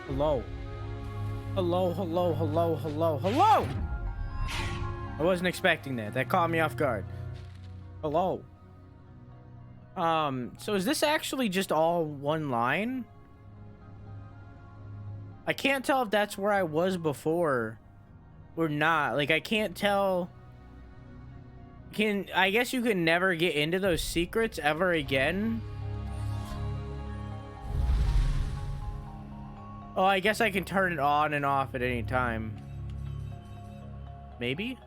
Hello. Hello, hello, hello, hello, hello! I wasn't expecting that. That caught me off guard. Hello. So is this actually just all one line? I can't tell if that's where I was before or not. Like, I can't tell. I guess you can never get into those secrets ever again? Oh, I guess I can turn it on and off at any time. Maybe?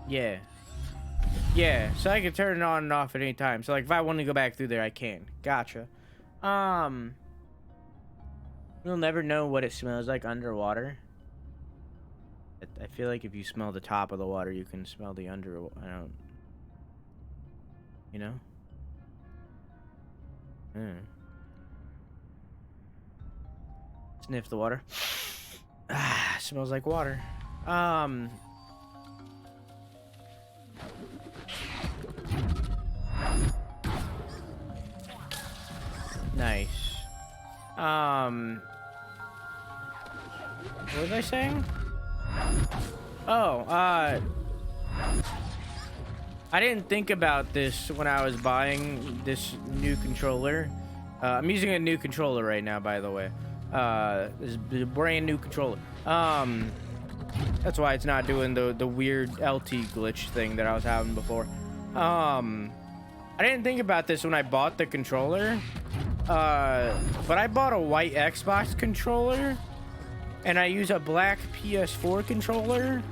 Yeah. Yeah, so I can turn it on and off at any time. So, like, if I want to go back through there, I can. Gotcha. You'll never know what it smells like underwater. I feel like if you smell the top of the water, you can smell the under. I don't. You know? Sniff the water. Ah, smells like water. Nice. What was I saying? Oh, I didn't think about this when I was buying this new controller. I'm using a new controller right now, by the way. This is a brand new controller. That's why it's not doing the weird LT glitch thing that I was having before. I didn't think about this when I bought the controller. But I bought a white Xbox controller, and I use a black PS4 controller,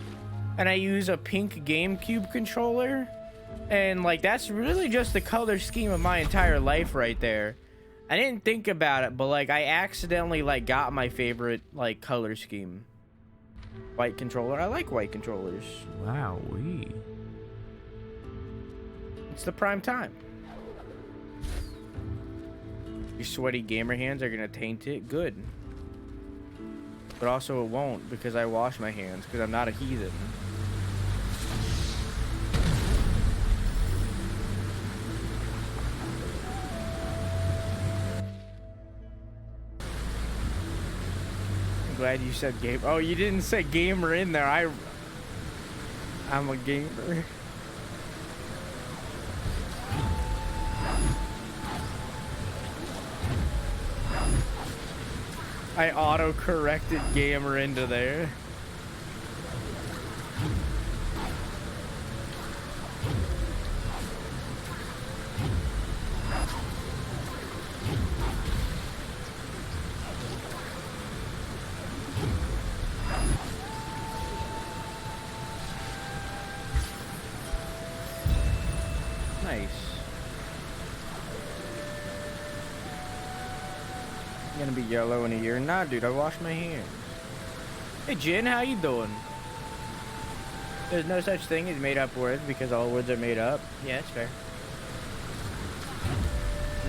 and I use a pink GameCube controller, and like that's really just the color scheme of my entire life right there. I didn't think about it, but like I accidentally like got my favorite like color scheme. White controller. I like white controllers. Wow, we. It's the prime time. Your sweaty gamer hands are gonna taint it. Good. But also it won't, because I wash my hands, because I'm not a heathen. I'm glad you said game. Oh, you didn't say gamer in there. I'm a gamer. I auto-corrected gamer into there. Nice. Gonna be yellow in a year. Nah, dude, I washed my hands. Hey, Jin, how you doing? There's no such thing as made-up words because all words are made up. Yeah, it's fair.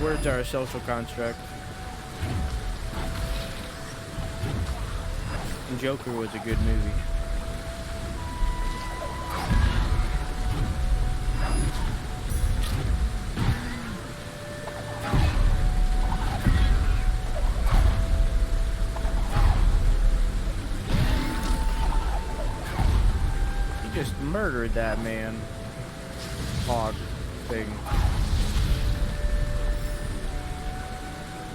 Words are a social construct. And Joker was a good movie. Just murdered that man. Hog thing.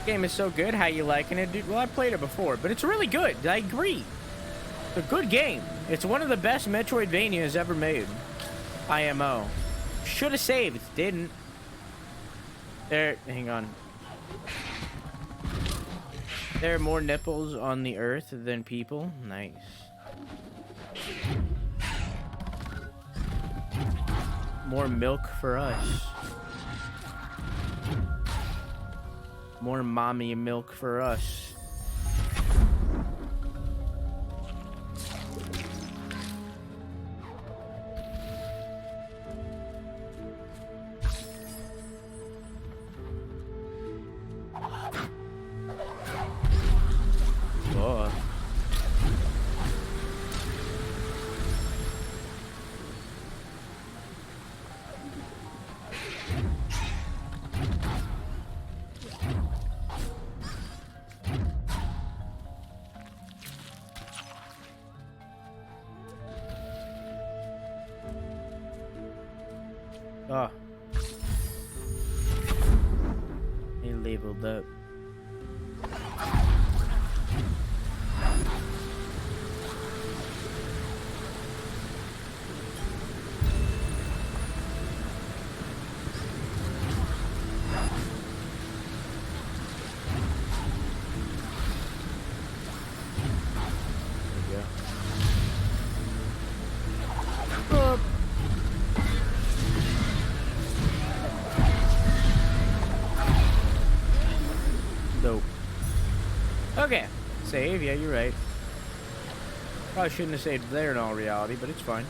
Game is so good. How you liking it, dude? Well, I played it before, but it's really good. I agree. It's a good game. It's one of the best Metroidvanias ever made. IMO. Should have saved. Didn't. There. Hang on. There are more nipples on the earth than people. Nice. More milk for us. More mommy milk for us. Oh. Oh. He labeled up. Dope. Okay. Save, yeah, you're right. Probably shouldn't have saved there in all reality, but it's fine.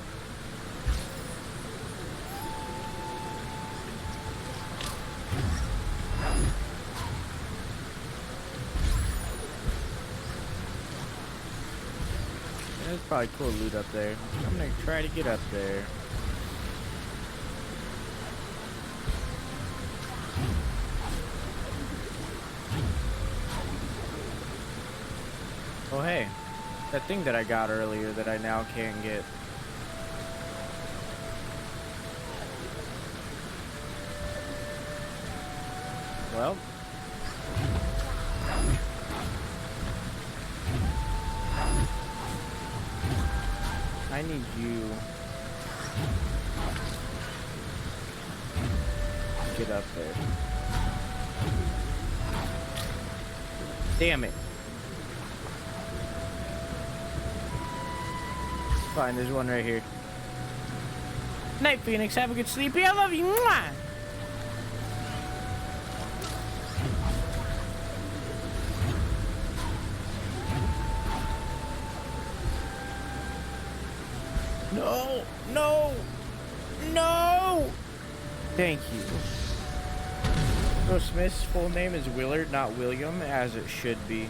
There's probably cool loot up there. I'm gonna try to get up there. Oh hey, that thing that I got earlier that I now can't get. Well. I need you to get up there. Damn it. Fine, there's one right here. Night, Phoenix. Have a good sleepy. I love you. Mwah! No, no, no. Thank you. So Smith's full name is Willard, not William, as it should be.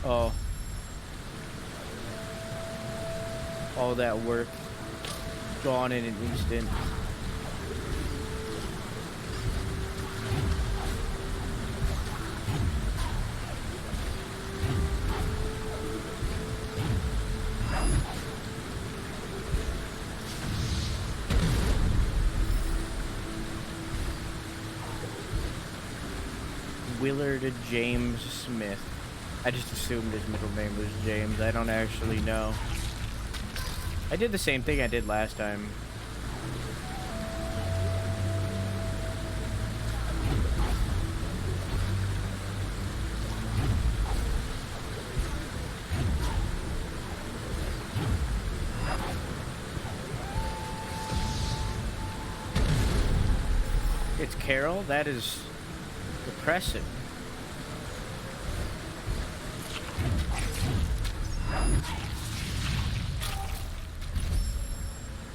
Oh. All that work gone in an instant. Willard James Smith. I just assumed his middle name was James. I don't actually know. I did the same thing I did last time. It's Carol? That is depressing.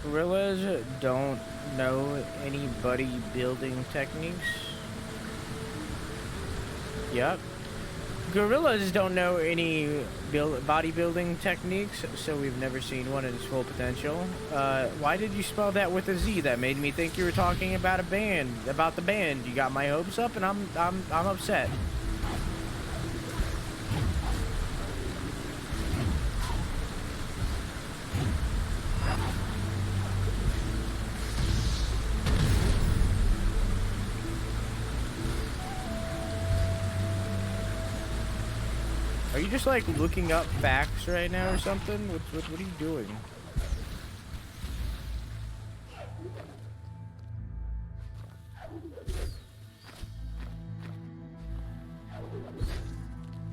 Gorillas don't know any bodybuilding techniques. Yep. Gorillas don't know any bodybuilding techniques, so we've never seen one in its full potential. Why did you spell that with a Z? That made me think you were talking about a band, about the band. You got my hopes up, and I'm upset. Are you just like looking up facts right now or something? What are you doing?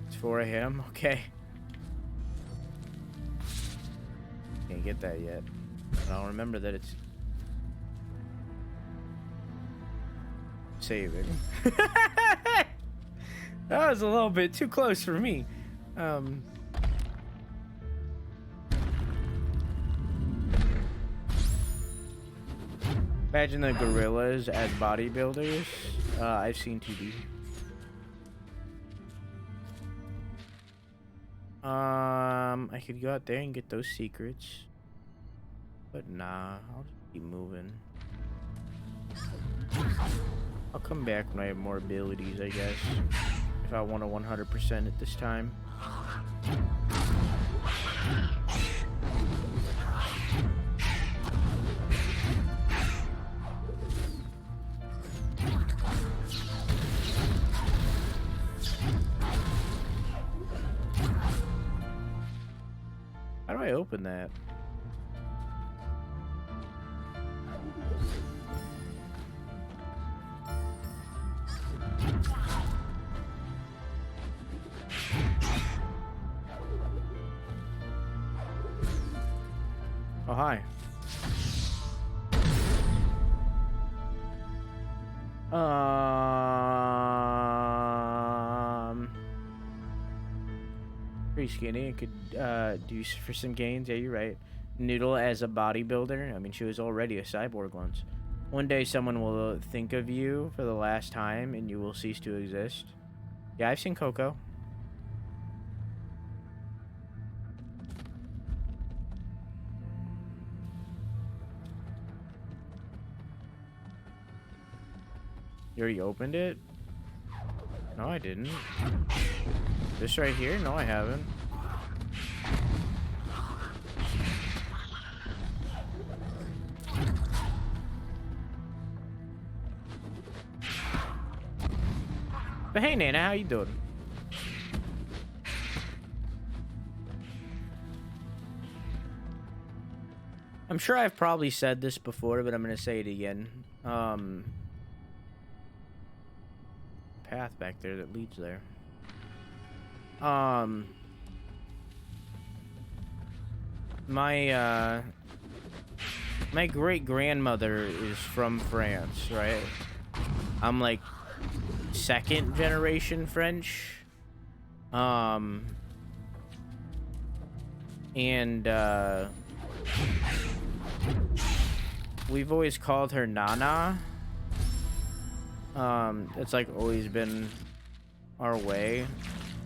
It's 4 a.m. Okay. Can't get that yet. I don't remember that it's saving. That was a little bit too close for me. Imagine the gorillas as bodybuilders. I've seen TV. I could go out there and get those secrets, but nah, I'll just keep moving. I'll come back when I have more abilities, I guess, if I want to 100% at this time. I open that? Oh, hi. Pretty skinny. It could do for some gains. Yeah, you're right. Noodle as a bodybuilder. I mean, she was already a cyborg once. One day someone will think of you for the last time and you will cease to exist. Yeah, I've seen Coco. You already opened it? No, I didn't. This right here? No, I haven't. But hey, Nana, how you doing? I'm sure I've probably said this before, but I'm gonna say it again. Path back there that leads there. My great grandmother is from France, right? I'm like second generation French. And we've always called her Nana. It's like always been our way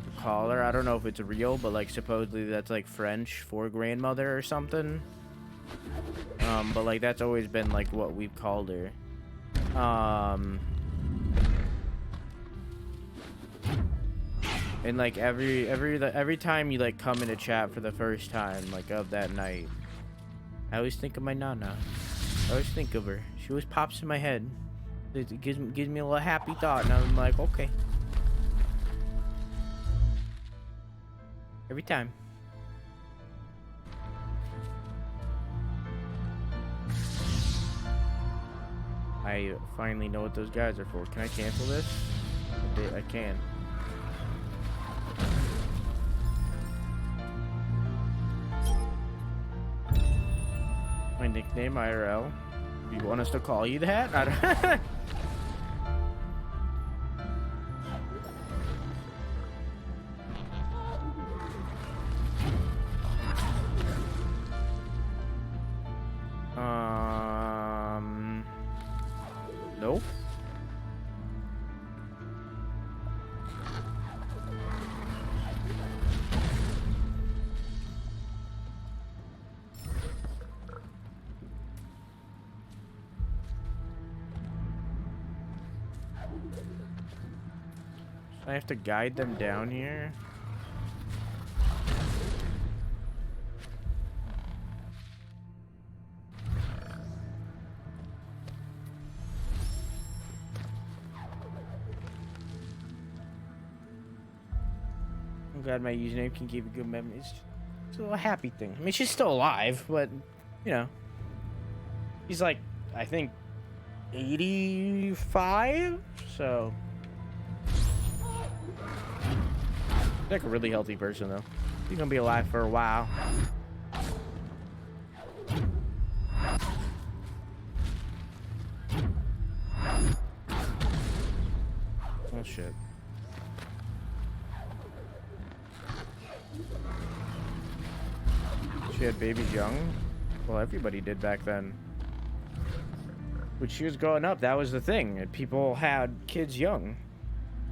to call her. I don't know if it's real, but like supposedly that's like French for grandmother or something. But like that's always been like what we've called her. And like every time you like come in a chat for the first time, like of that night, I always think of my Nana. I always think of her. She always pops in my head. It gives me a little happy thought, and I'm like, okay. Every time. I finally know what those guys are for. Can I cancel this? I can. My nickname, IRL. You want us to call you that? I don't Nope. I have to guide them down here. I'm glad my username can keep a good memory. It's a little happy thing. I mean, she's still alive, but, you know. He's like, I think, 85? So... like a really healthy person, though. He's gonna be alive for a while. Oh, shit. She had babies young? Well, everybody did back then. When she was growing up, that was the thing. People had kids young.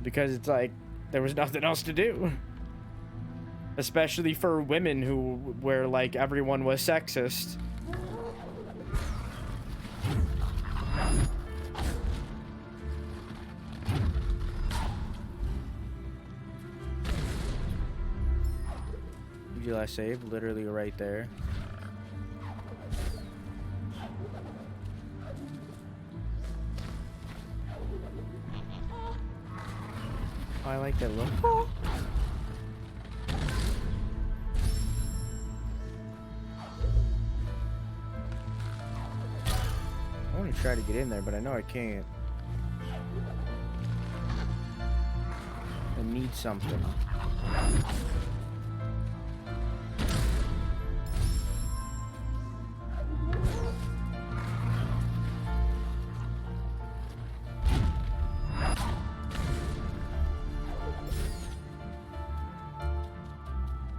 Because it's like, there was nothing else to do. Especially for women where like everyone was sexist. Did you last save? Literally right there. Oh, I like that look. want to try to get in there, but I know I can't. I need something.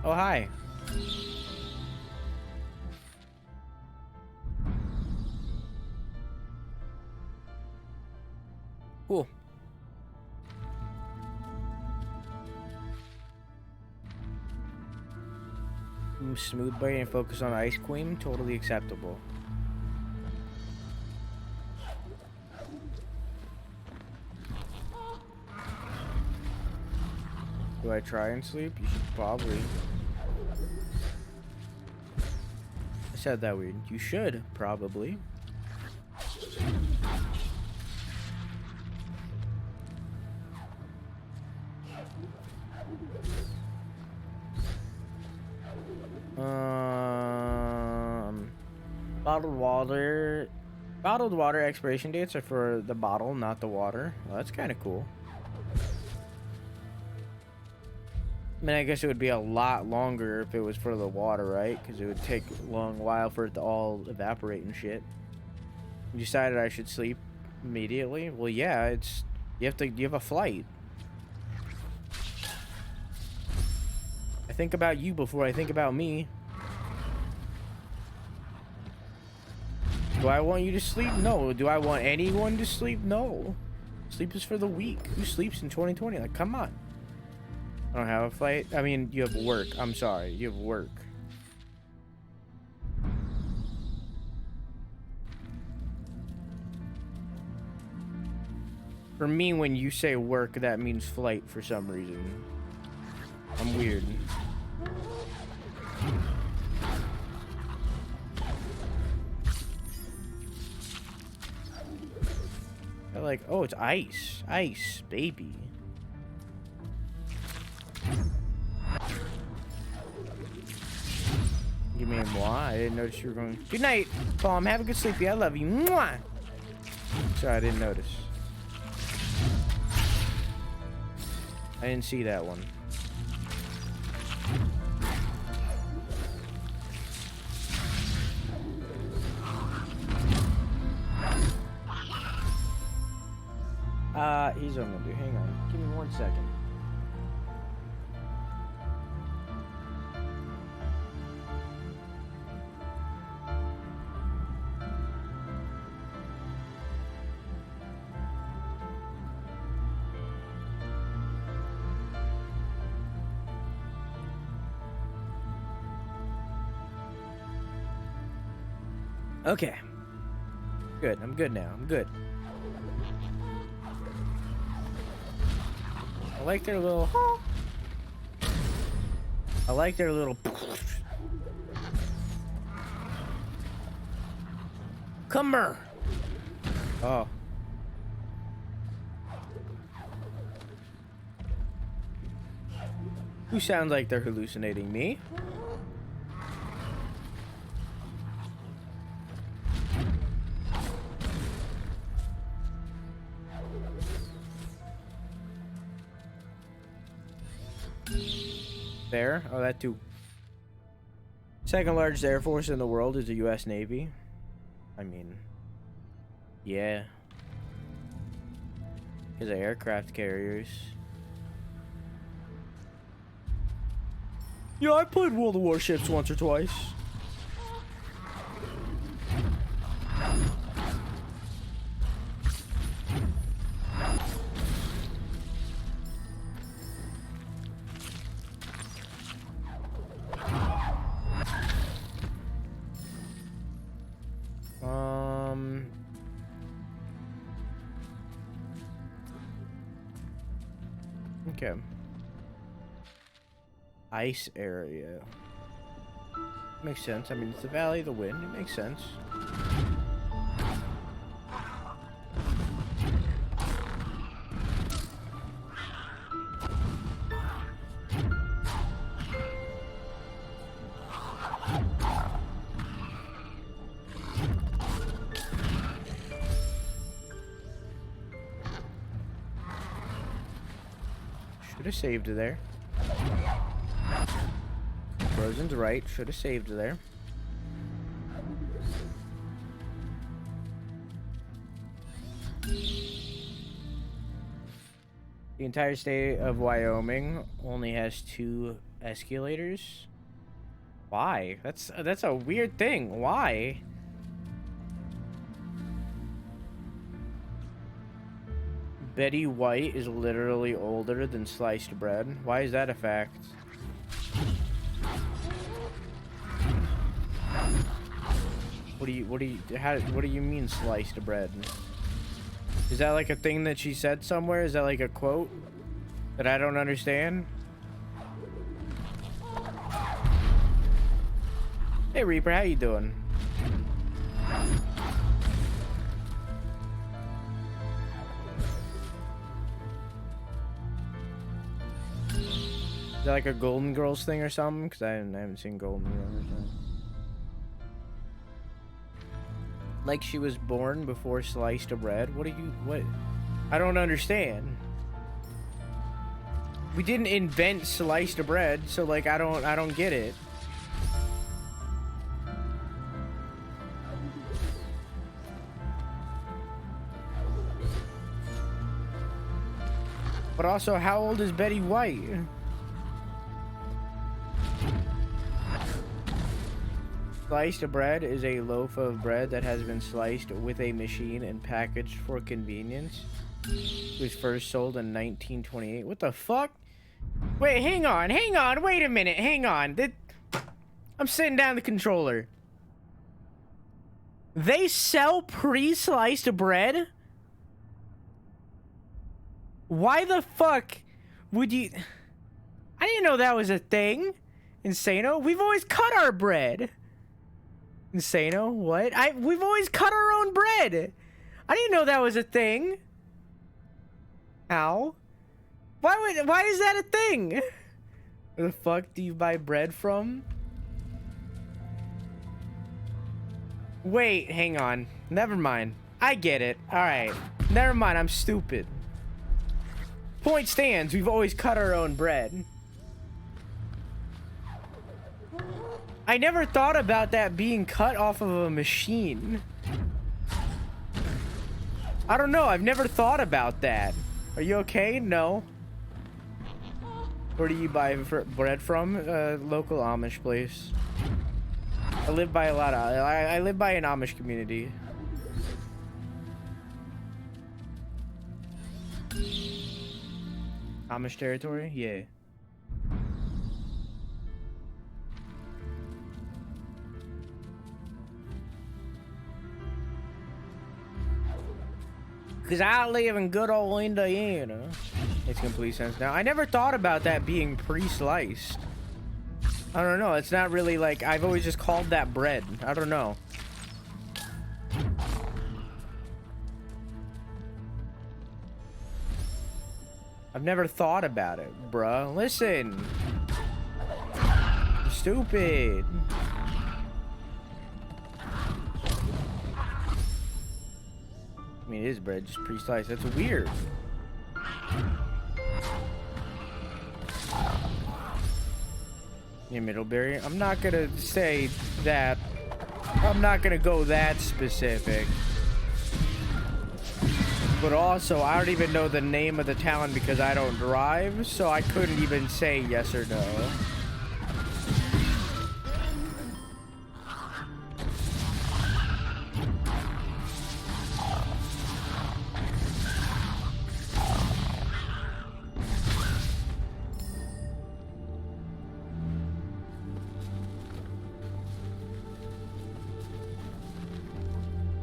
Oh, hi. Cool. Smooth brain and focus on Ice Queen. Totally acceptable. Do I try and sleep? You should probably. I said that weird. You should probably. Bottled water. Bottled water expiration dates are for the bottle, not the water. Well, that's kind of cool. I mean, I guess it would be a lot longer if it was for the water, right? Because it would take a long while for it to all evaporate and shit. You decided I should sleep immediately? Well, yeah, it's... You have a flight. I think about you before I think about me. Do I want you to sleep? No. Do I want anyone to sleep? No. Sleep is for the weak. Who sleeps in 2020? Like, come on. I don't have a flight. I mean, you have work. I'm sorry. You have work. For me, when you say work, that means flight for some reason. I'm weird. They're like, oh, it's ice. Ice, baby. Give me a moi. I didn't notice you were going. Good night, Palm. Have a good sleepy. I love you. Mwah! Sorry, I didn't notice. I didn't see that one. Here's what I'm gonna do. Hang on. Give me 1 second. Okay. Good. I'm good now. I'm good. I like their little... I like their little... Come here. Oh. Who sounds like they're hallucinating? Me? There? Oh, that too. Second largest air force in the world is the U.S. Navy. I mean, yeah. Because of aircraft carriers. Yeah, I played World of Warships once or twice. Okay. Ice area. Makes sense. I mean, it's the Valley of the Wind. It makes sense. Should have saved there. Frozen's right. Should have saved there. The entire state of Wyoming only has 2 escalators. Why? That's a weird thing. Why? Betty White is literally older than sliced bread. Why is that a fact? What do you mean sliced bread? Is that like a thing that she said somewhere? Is that like a quote that I don't understand? Hey Reaper, how you doing? Is that like a Golden Girls thing or something? Because I haven't seen Golden Girls or something. Like she was born before sliced bread? What? I don't understand. We didn't invent sliced bread, so like I don't get it. But also, how old is Betty White? Sliced bread is a loaf of bread that has been sliced with a machine and packaged for convenience. It was first sold in 1928. What the fuck? Wait, hang on, wait a minute, hang on. I'm sitting down the controller. They sell pre-sliced bread? Why the fuck would you... I didn't know that was a thing. Insano? We've always cut our bread. Insano? What? We've always cut our own bread. I didn't know that was a thing. How? Why is that a thing? Where the fuck do you buy bread from? Wait, hang on. Never mind. I get it. Alright. Never mind, I'm stupid. Point stands, we've always cut our own bread. I never thought about that being cut off of a machine. I don't know, I've never thought about that. Are you okay? No. Where do you buy bread from? Local Amish place. I live by I live by an Amish community. Amish territory? Yeah. Because I live in good old Indiana. Makes complete sense now. I never thought about that being pre-sliced. I don't know. It's not really like... I've always just called that bread. I don't know. I've never thought about it, bruh. Listen. You're stupid. I mean, it is bread, just pre-sliced. That's weird. Yeah, Middlebury. I'm not gonna say that. I'm not gonna go that specific. But also, I don't even know the name of the town because I don't drive, so I couldn't even say yes or no.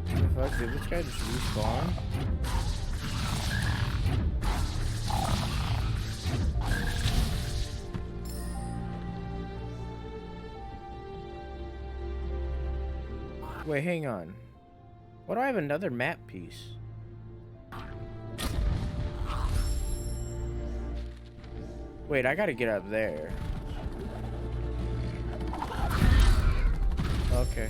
What the fuck? Did this guy just respawn? Wait, hang on. Why do I have another map piece? Wait, I gotta get up there. Okay.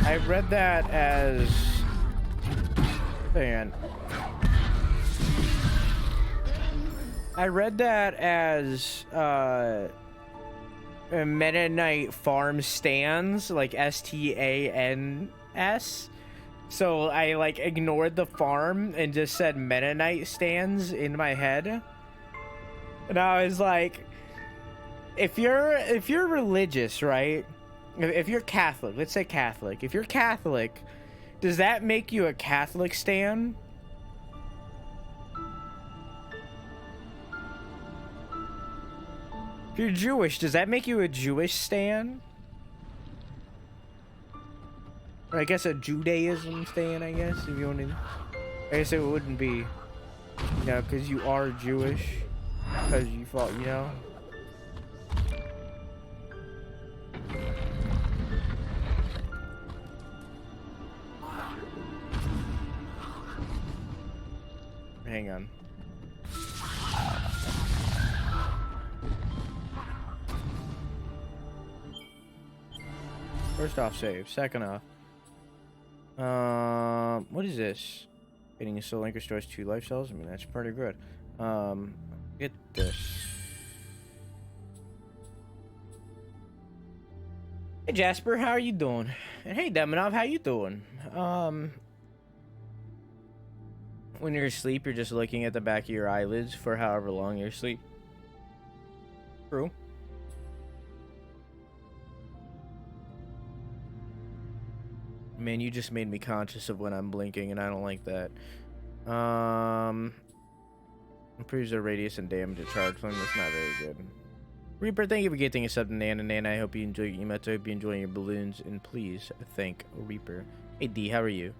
I read that as... Man. I read that as, Mennonite farm stands, like S-T-A-N-S. So I, like, ignored the farm and just said Mennonite stands in my head. And I was like, if you're religious, right? If you're Catholic, let's say Catholic. If you're Catholic, does that make you a Catholic stan? If you're Jewish, does that make you a Jewish stan? Or I guess a Judaism stan, I guess, if you want to... I guess it wouldn't be, you know, because you are Jewish. Because you fought, you know? Hang on. First off, save. Second off, what is this? Getting a soul link restores 2 life cells. I mean, that's pretty good. Get this. Hey Jasper, how are you doing? And hey Demonov, how you doing? When you're asleep, you're just looking at the back of your eyelids for however long you're asleep. True. Man, you just made me conscious of when I'm blinking, and I don't like that. Improves the radius and damage of charge flame. That's not very good. Reaper, thank you for getting a sub to Nan and Nan. I hope you enjoy your emotes. I hope you're enjoying your balloons. And please thank Reaper. Hey D, how are you?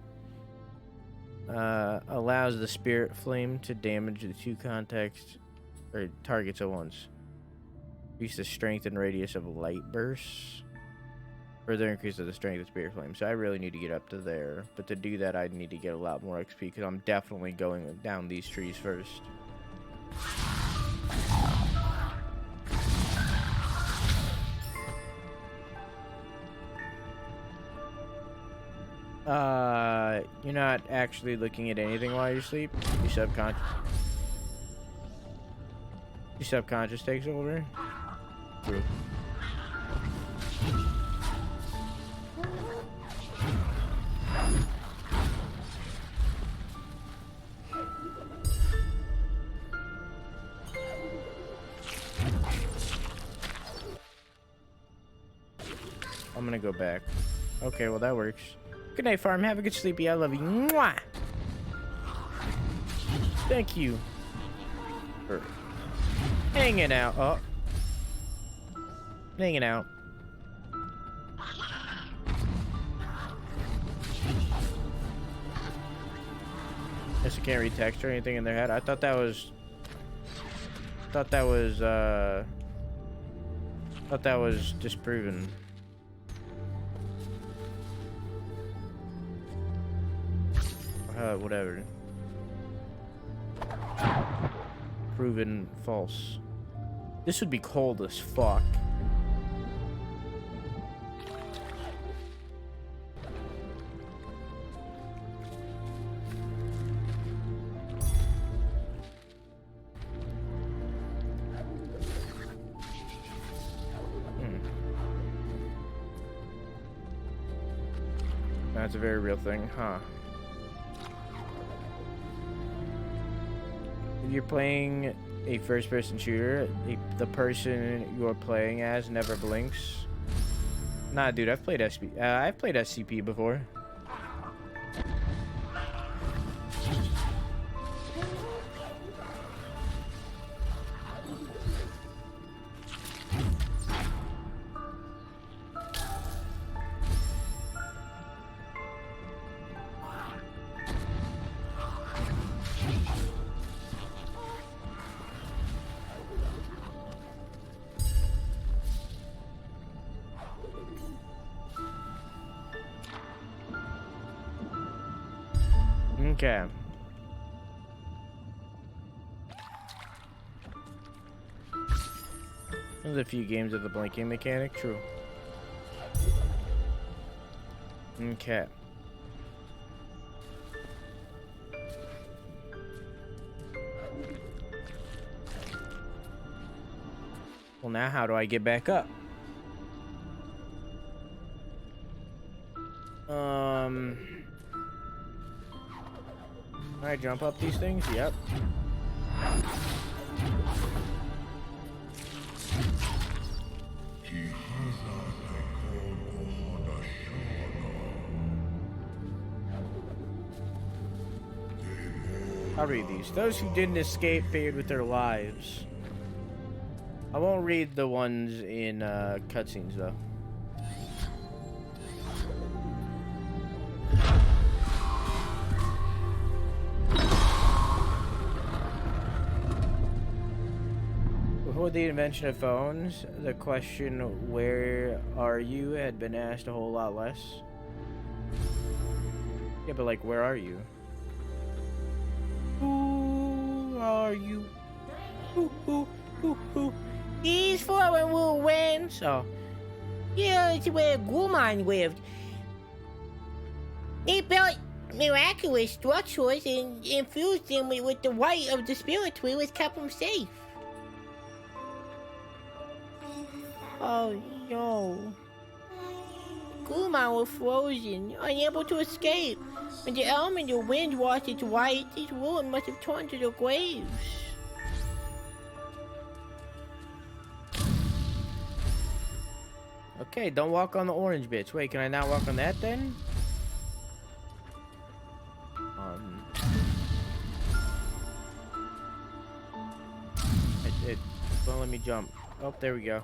Allows the spirit flame to damage the 2 contacts or targets at once. Increase the strength and radius of light bursts. Further increase of the strength of spirit flame. So I really need to get up to there. But to do that, I need to get a lot more XP because I'm definitely going down these trees first. You're not actually looking at anything while you sleep. Your subconscious takes over. True. I'm gonna go back. Okay, well that works. Good night, farm. Have a good sleepy. I love you. Mwah! Thank you for hanging out. Oh, hanging out. Guess I can't read text or anything in their head. I thought that was disproven. Whatever. Proven false. This would be cold as fuck. That's a very real thing, huh? If you're playing a first-person shooter, the person you're playing as never blinks. Nah, dude, I've played SCP before. Okay. There's a few games of the blinking mechanic, true. Okay. Well, now how do I get back up? Can I jump up these things? Yep. I'll read these. Those who didn't escape paid with their lives. I won't read the ones in cutscenes though. Before the invention of phones, the question, "Where are you?" had been asked a whole lot less. Yeah, but like, where are you? Who are you? Who? These foreign will win. So, here's where Guman lived. They built miraculous structures and infused them with the light of the spirit wheel, which kept them safe. Oh no. Guman was frozen, unable to escape. When the elemental wind washed its light, these ruins must have turned to their graves. Okay, don't walk on the orange bits. Wait, can I not walk on that then? It won't let me jump. Oh, there we go.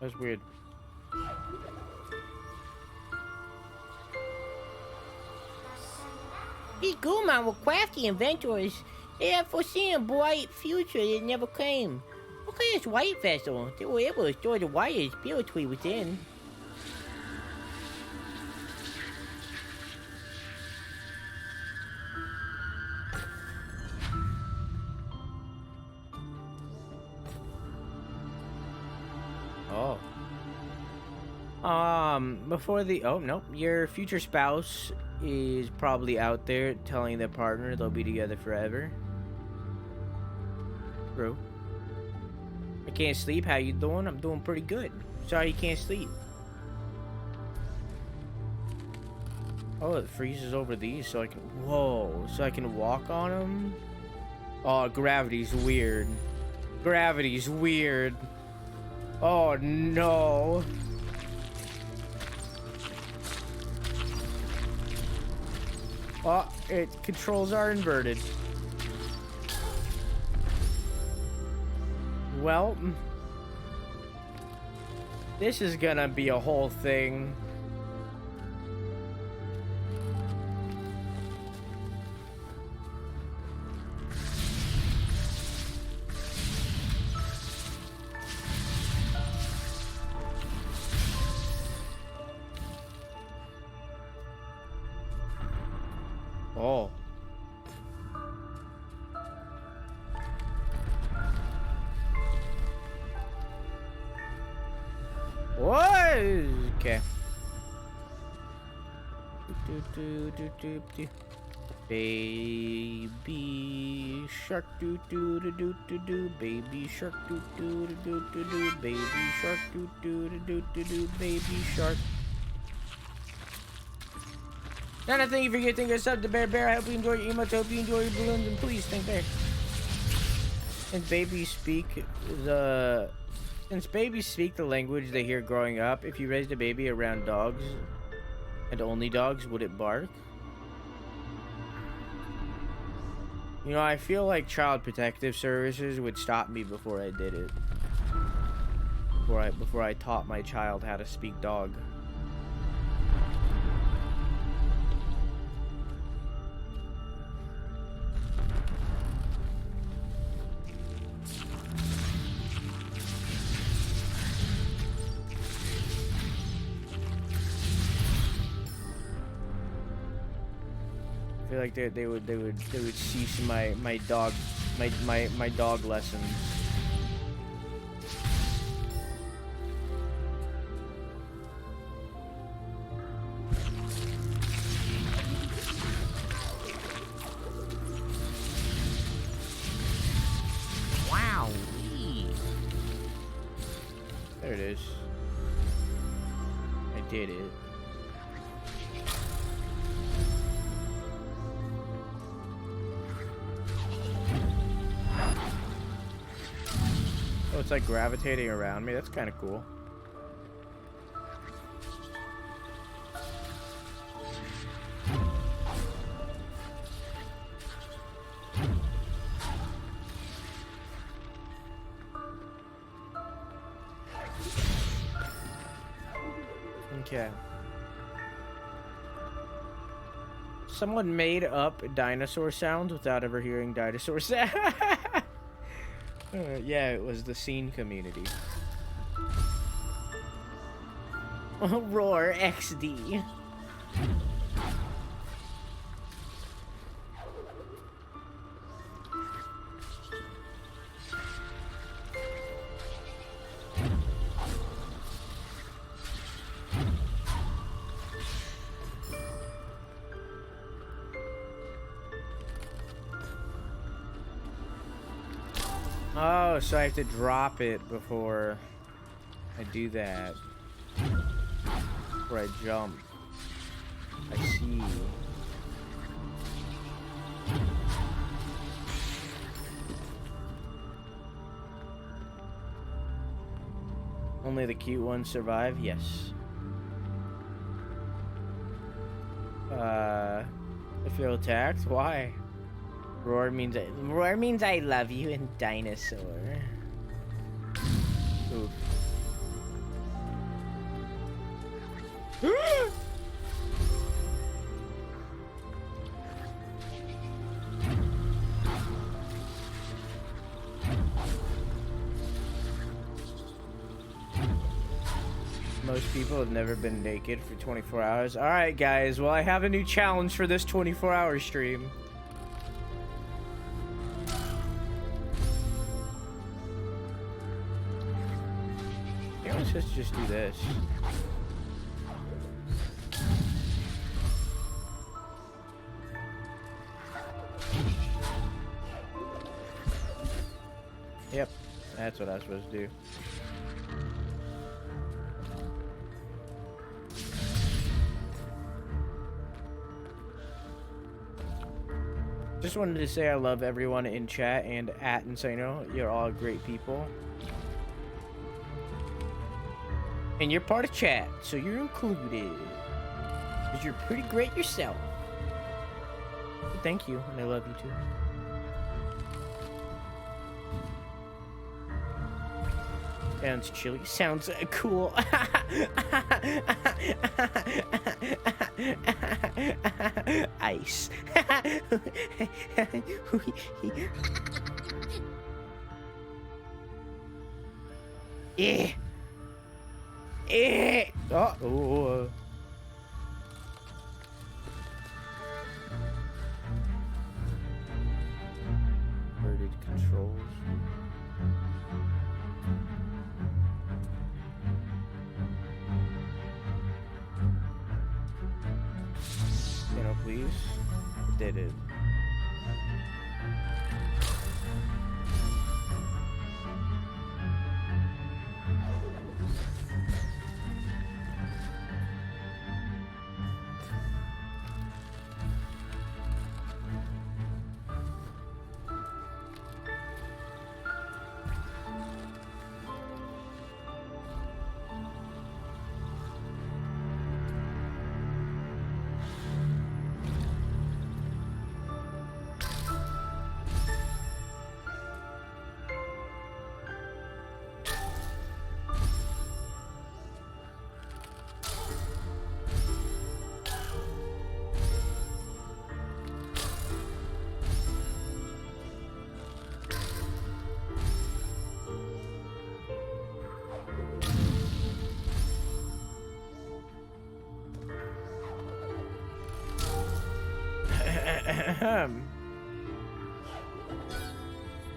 That's weird. These Guman were crafty inventors. They had foreseen a bright future that never came. Look at this white vessel. They were able to store the wires spiritually within. Oh. Before the... Oh, nope. Your future spouse is probably out there telling their partner they'll be together forever. True. I can't sleep. How you doing? I'm doing pretty good. Sorry you can't sleep. Oh, it freezes over these so I can... Whoa. So I can walk on them? Oh, gravity's weird. Gravity's weird. Oh, no. Oh, it controls are inverted. Well, this is gonna be a whole thing. Oh. What? Okay. Baby shark do do do do do do. Baby shark do do do do do. Baby shark do do do do do. Baby shark. Nana, thank you for getting us up to Bear. I hope you enjoy your emotes. I hope you enjoy your balloons. And please thank Bear. And babies speak the... Since babies speak the language they hear growing up, if you raised a baby around dogs, and only dogs, would it bark? You know, I feel like Child Protective Services would stop me before I did it. Before I taught my child how to speak dog. I feel like they would cease my dog lessons. There it is. I did it. Oh, it's like gravitating around me. That's kind of cool. Okay. Someone made up dinosaur sounds without ever hearing dinosaur sounds. Yeah, it was the scene community. Roar XD. Oh, so I have to drop it before I do that. Before I jump. I see. Only the cute ones survive? Yes. I feel attacked? Why? Roar means I love you in dinosaur. Oof. Most people have never been naked for 24 hours. All right, guys. Well, I have a new challenge for this 24-hour stream. Let's just do this. Yep, that's what I was supposed to do. Just wanted to say I love everyone in chat and at Insano. You're all great people. And you're part of chat, so you're included. Because you're pretty great yourself. But thank you, and I love you too. Sounds chilly. Sounds cool. Ice. Yeah. Oh. Inverted controls. Please. Did it.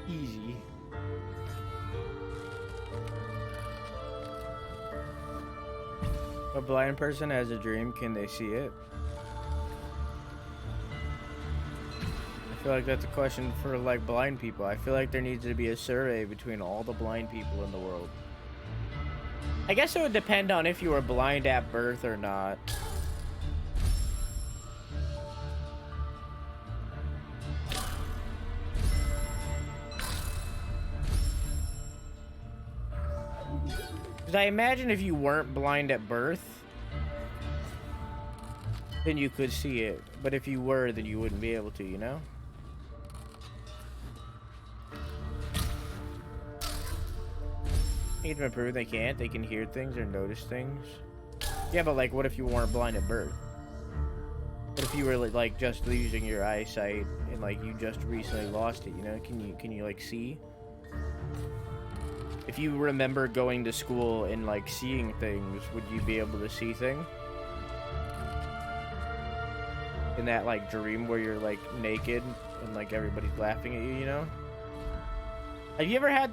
Easy. A blind person has a dream, can they see it? I feel like that's a question for like blind people. I feel like there needs to be a survey between all the blind people in the world. I guess it would depend on if you were blind at birth or not. Because I imagine if you weren't blind at birth, then you could see it. But if you were, then you wouldn't be able to, you know? It's been proven they can't. They can hear things or notice things. Yeah, but like, what if you weren't blind at birth? What if you were like just losing your eyesight and like you just recently lost it? You know, can you like see? If you remember going to school and like seeing things, would you be able to see things? In that like dream where you're like naked and like everybody's laughing at you, you know? Have you ever had?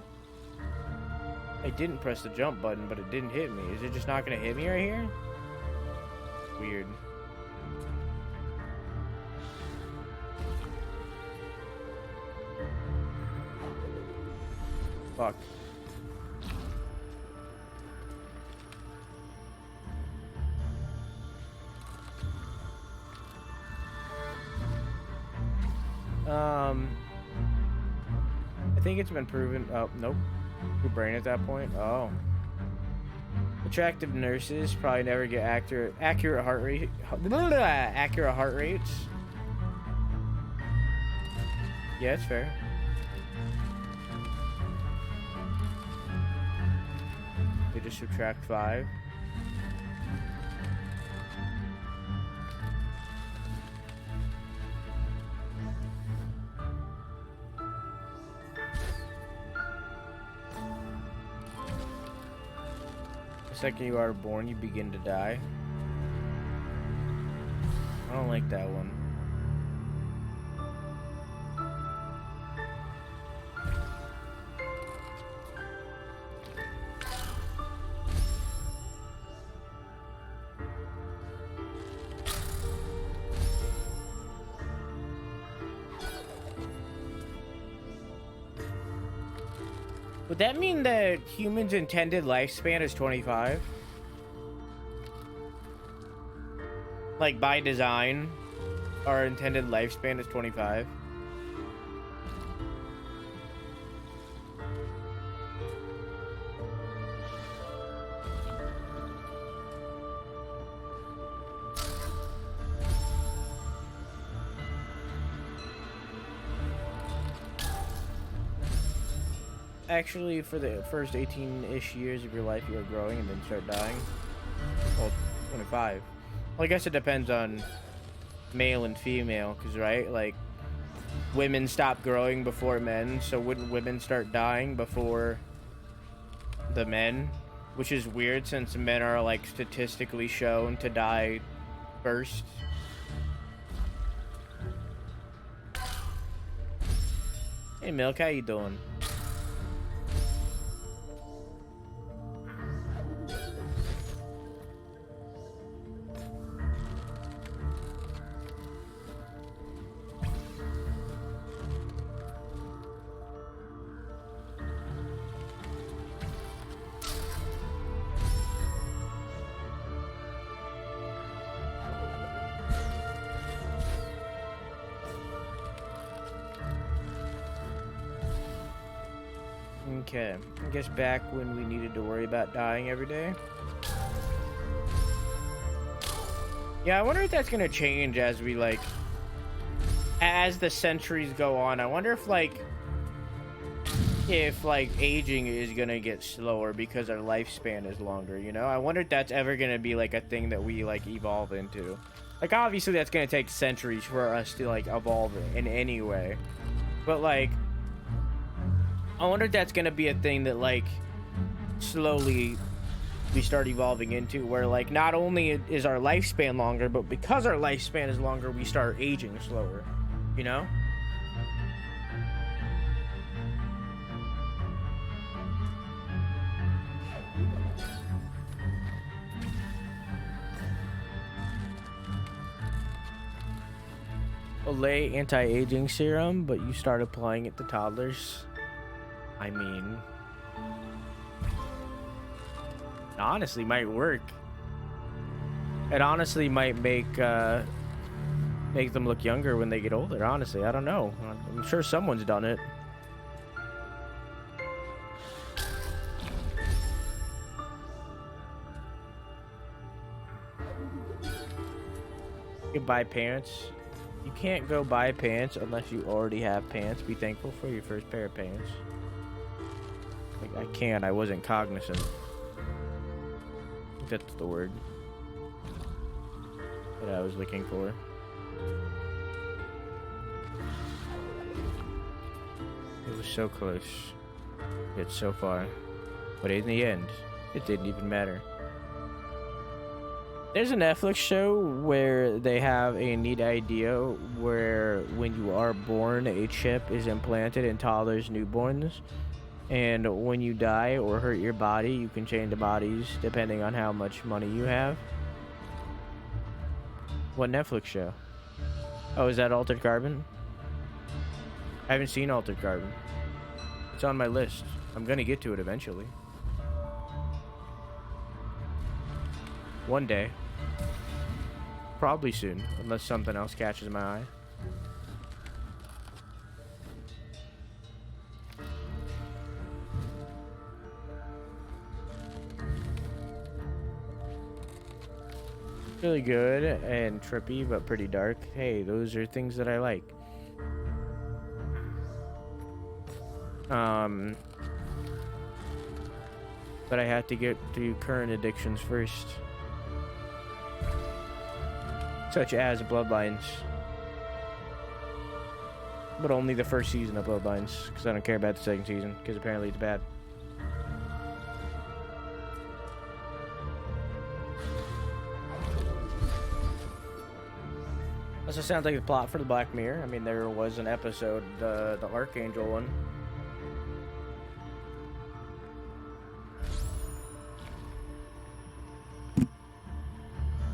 I didn't press the jump button, but it didn't hit me. Is it just not gonna hit me right here? Weird. Fuck. I think it's been proven. Oh, nope. Your brain at that point. Oh. Attractive nurses probably never get accurate heart rate. Accurate heart rates. Yeah, it's fair. They just subtract 5. The second you are born, you begin to die. I don't like that one. Would that mean that humans' intended lifespan is 25? Like by design, our intended lifespan is 25? Actually, for the first 18-ish years of your life, you are growing and then start dying. Well, 25. Well, I guess it depends on male and female, because, right, like, women stop growing before men, so wouldn't women start dying before the men? Which is weird, since men are, like, statistically shown to die first. Hey, Milk, how you doing? Okay, I guess back when we needed to worry about dying every day. Yeah, I wonder if that's gonna change as we like, as the centuries go on. I wonder if aging is gonna get slower because our lifespan is longer, you know? I wonder if that's ever gonna be like a thing that we like evolve into. Like, obviously that's gonna take centuries for us to like evolve in any way, but like, I wonder if that's gonna be a thing that like slowly we start evolving into, where like not only is our lifespan longer, but because our lifespan is longer, we start aging slower, you know? Olay anti-aging serum, but you start applying it to toddlers. I mean, Honestly, might work. It honestly might make them look younger when they get older. Honestly, I don't know. I'm sure someone's done it. You can buy pants. You can't go buy pants unless you already have pants. Be thankful for your first pair of pants. Like, I can't. I wasn't cognizant. I think that's the word that I was looking for. It was so close, yet so far. But in the end, it didn't even matter. There's a Netflix show where they have a neat idea where when you are born, a chip is implanted in toddlers' newborns. And when you die or hurt your body, you can change the bodies depending on how much money you have. What Netflix show? Oh, is that Altered Carbon? I haven't seen Altered Carbon. It's on my list. I'm gonna get to it eventually. One day. Probably soon, unless something else catches my eye. Really good and trippy, but pretty dark. Hey, those are things that I like. But I had to get through current addictions first. Such as Bloodlines. But only the first season of Bloodlines, because I don't care about the second season, because apparently it's bad. Also sounds like the plot for the Black Mirror. I mean, there was an episode, the Archangel one.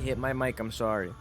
Hit my mic, I'm sorry.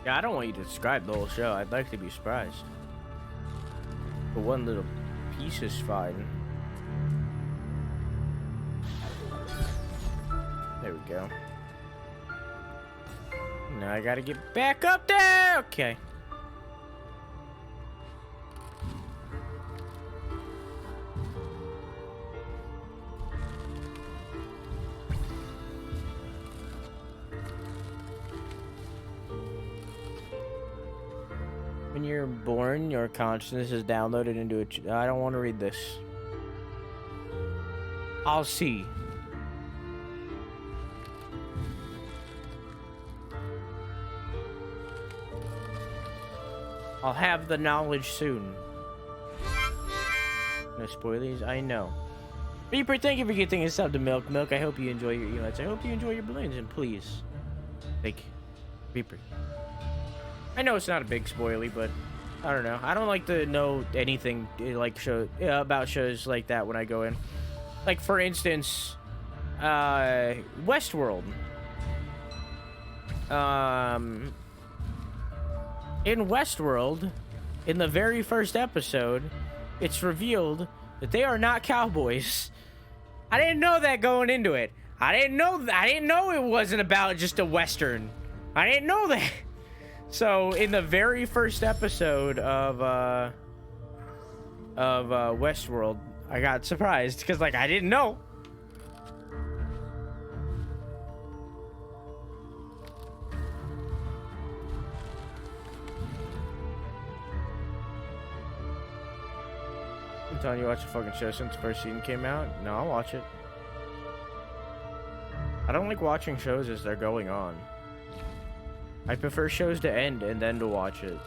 Yeah, I don't want you to describe the whole show. I'd like to be surprised. But one little piece is fine. There we go. Now I gotta get back up there! Okay. When you're born, your consciousness is downloaded into a... I don't want to read this. I'll see. I'll have the knowledge soon. No spoilers, I know. Reaper, thank you for getting us up to Milk. Milk, I hope you enjoy your emotes. I hope you enjoy your balloons, and please. Thank you. Reaper. I know it's not a big spoiler, but I don't know. I don't like to know anything like about shows like that when I go in. Like, for instance, Westworld. In Westworld, in the very first episode, it's revealed that they are not cowboys. I didn't know that going into it. I didn't know it wasn't about just a Western. I didn't know that. So in the very first episode of Westworld, I got surprised because, like, I didn't know. I'm telling you, watch the fucking show since the first season came out. No, I'll watch it. I don't like watching shows as they're going on. I prefer shows to end and then to watch it.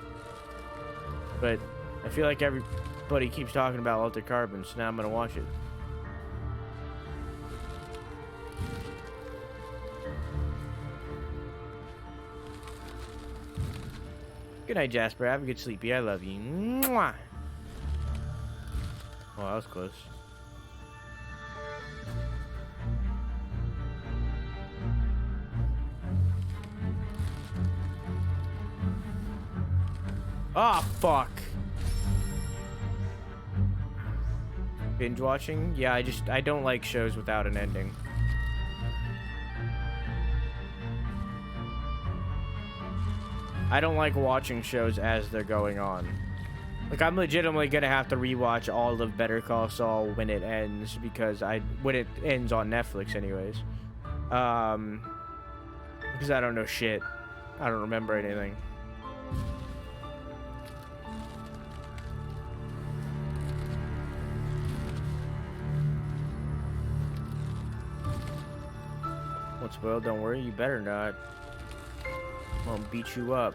But I feel like everybody keeps talking about Altered Carbon, so now I'm gonna watch it. Good night, Jasper. Have a good sleepy. I love you. Mwah. Oh, that was close. Oh, fuck. Binge watching? Yeah, I don't like shows without an ending. I don't like watching shows as they're going on. Like, I'm legitimately gonna have to rewatch all of Better Call Saul when it ends, because when it ends on Netflix anyways. Because I don't know shit. I don't remember anything. Won't spoil, don't worry, you better not. I'll beat you up.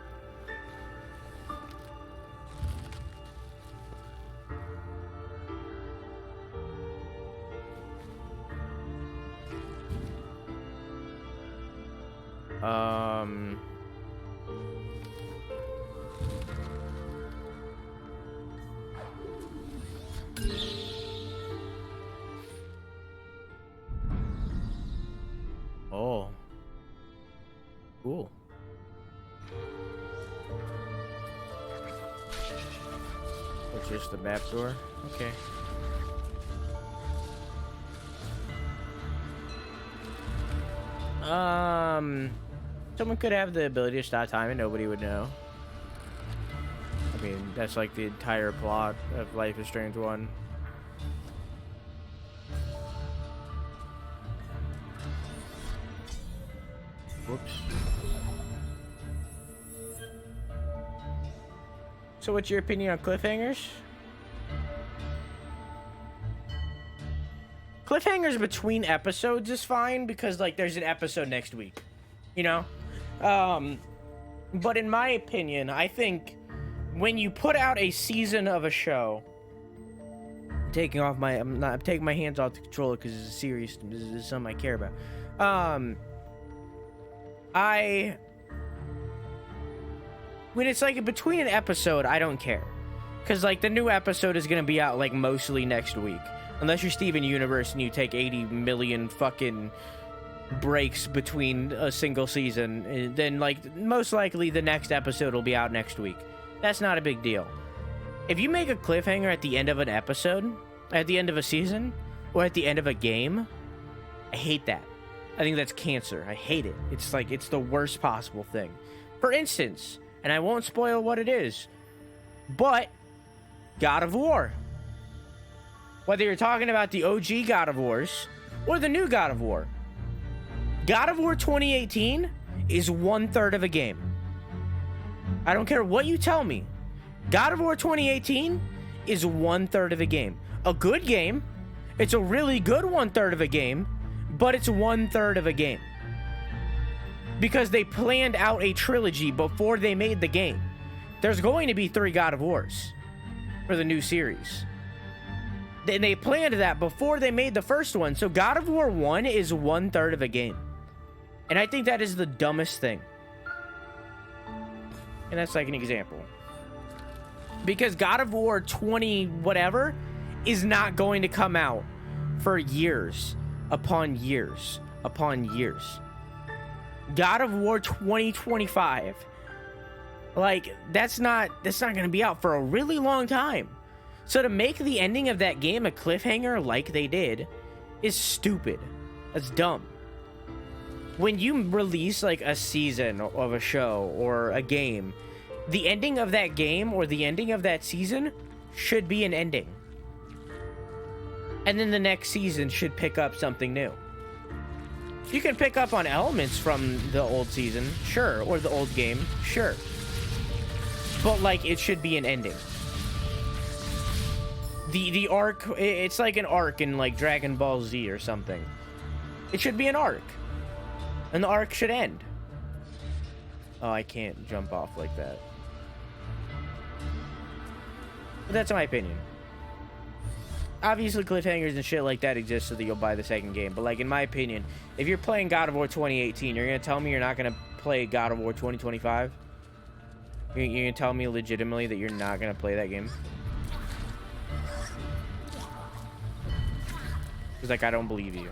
Oh. Cool. It's just the map door? Okay. Someone could have the ability to stop time and nobody would know. I mean, that's like the entire plot of Life is Strange 1. Whoops. So what's your opinion on cliffhangers? Cliffhangers between episodes is fine because, like, there's an episode next week, you know? But in my opinion, I think when you put out a season of a show, I'm taking my hands off the controller because it's serious. This is something I care about. When it's like between an episode, I don't care. Because, like, the new episode is going to be out, like, mostly next week. Unless you're Steven Universe and you take 80 million fucking breaks between a single season, then, like, most likely the next episode will be out next week. That's not a big deal. If you make a cliffhanger at the end of an episode, at the end of a season, or at the end of a game, I hate that. I think that's cancer. I hate it. It's like, it's the worst possible thing. For instance, and I won't spoil what it is, but God of War. Whether you're talking about the OG God of Wars or the new God of War, God of War 2018 is 1/3 of a game. I don't care what you tell me. God of War 2018 is 1/3 of a game. A good game. It's a really good 1/3 of a game, but it's 1/3 of a game. Because they planned out a trilogy before they made the game. There's going to be 3 God of Wars for the new series. And they planned that before they made the first one. So God of War 1 is 1/3 of a game. And I think that is the dumbest thing. And that's like an example. Because God of War 20 whatever is not going to come out for years upon years upon years. God of War 2025, like, that's not going to be out for a really long time. So to make the ending of that game a cliffhanger like they did is stupid. That's dumb. When you release like a season of a show or a game, the ending of that game or the ending of that season should be an ending. And then the next season should pick up something new. You can pick up on elements from the old season, sure, or the old game, sure. But, like, it should be an ending. The arc, it's like an arc in, like, Dragon Ball Z or something. It should be an arc. And the arc should end. Oh, I can't jump off like that. But that's my opinion. Obviously, cliffhangers and shit like that exist so that you'll buy the second game. But, like, in my opinion, if you're playing God of War 2018, you're going to tell me you're not going to play God of War 2025? You're going to tell me legitimately that you're not going to play that game? It's like, I don't believe you.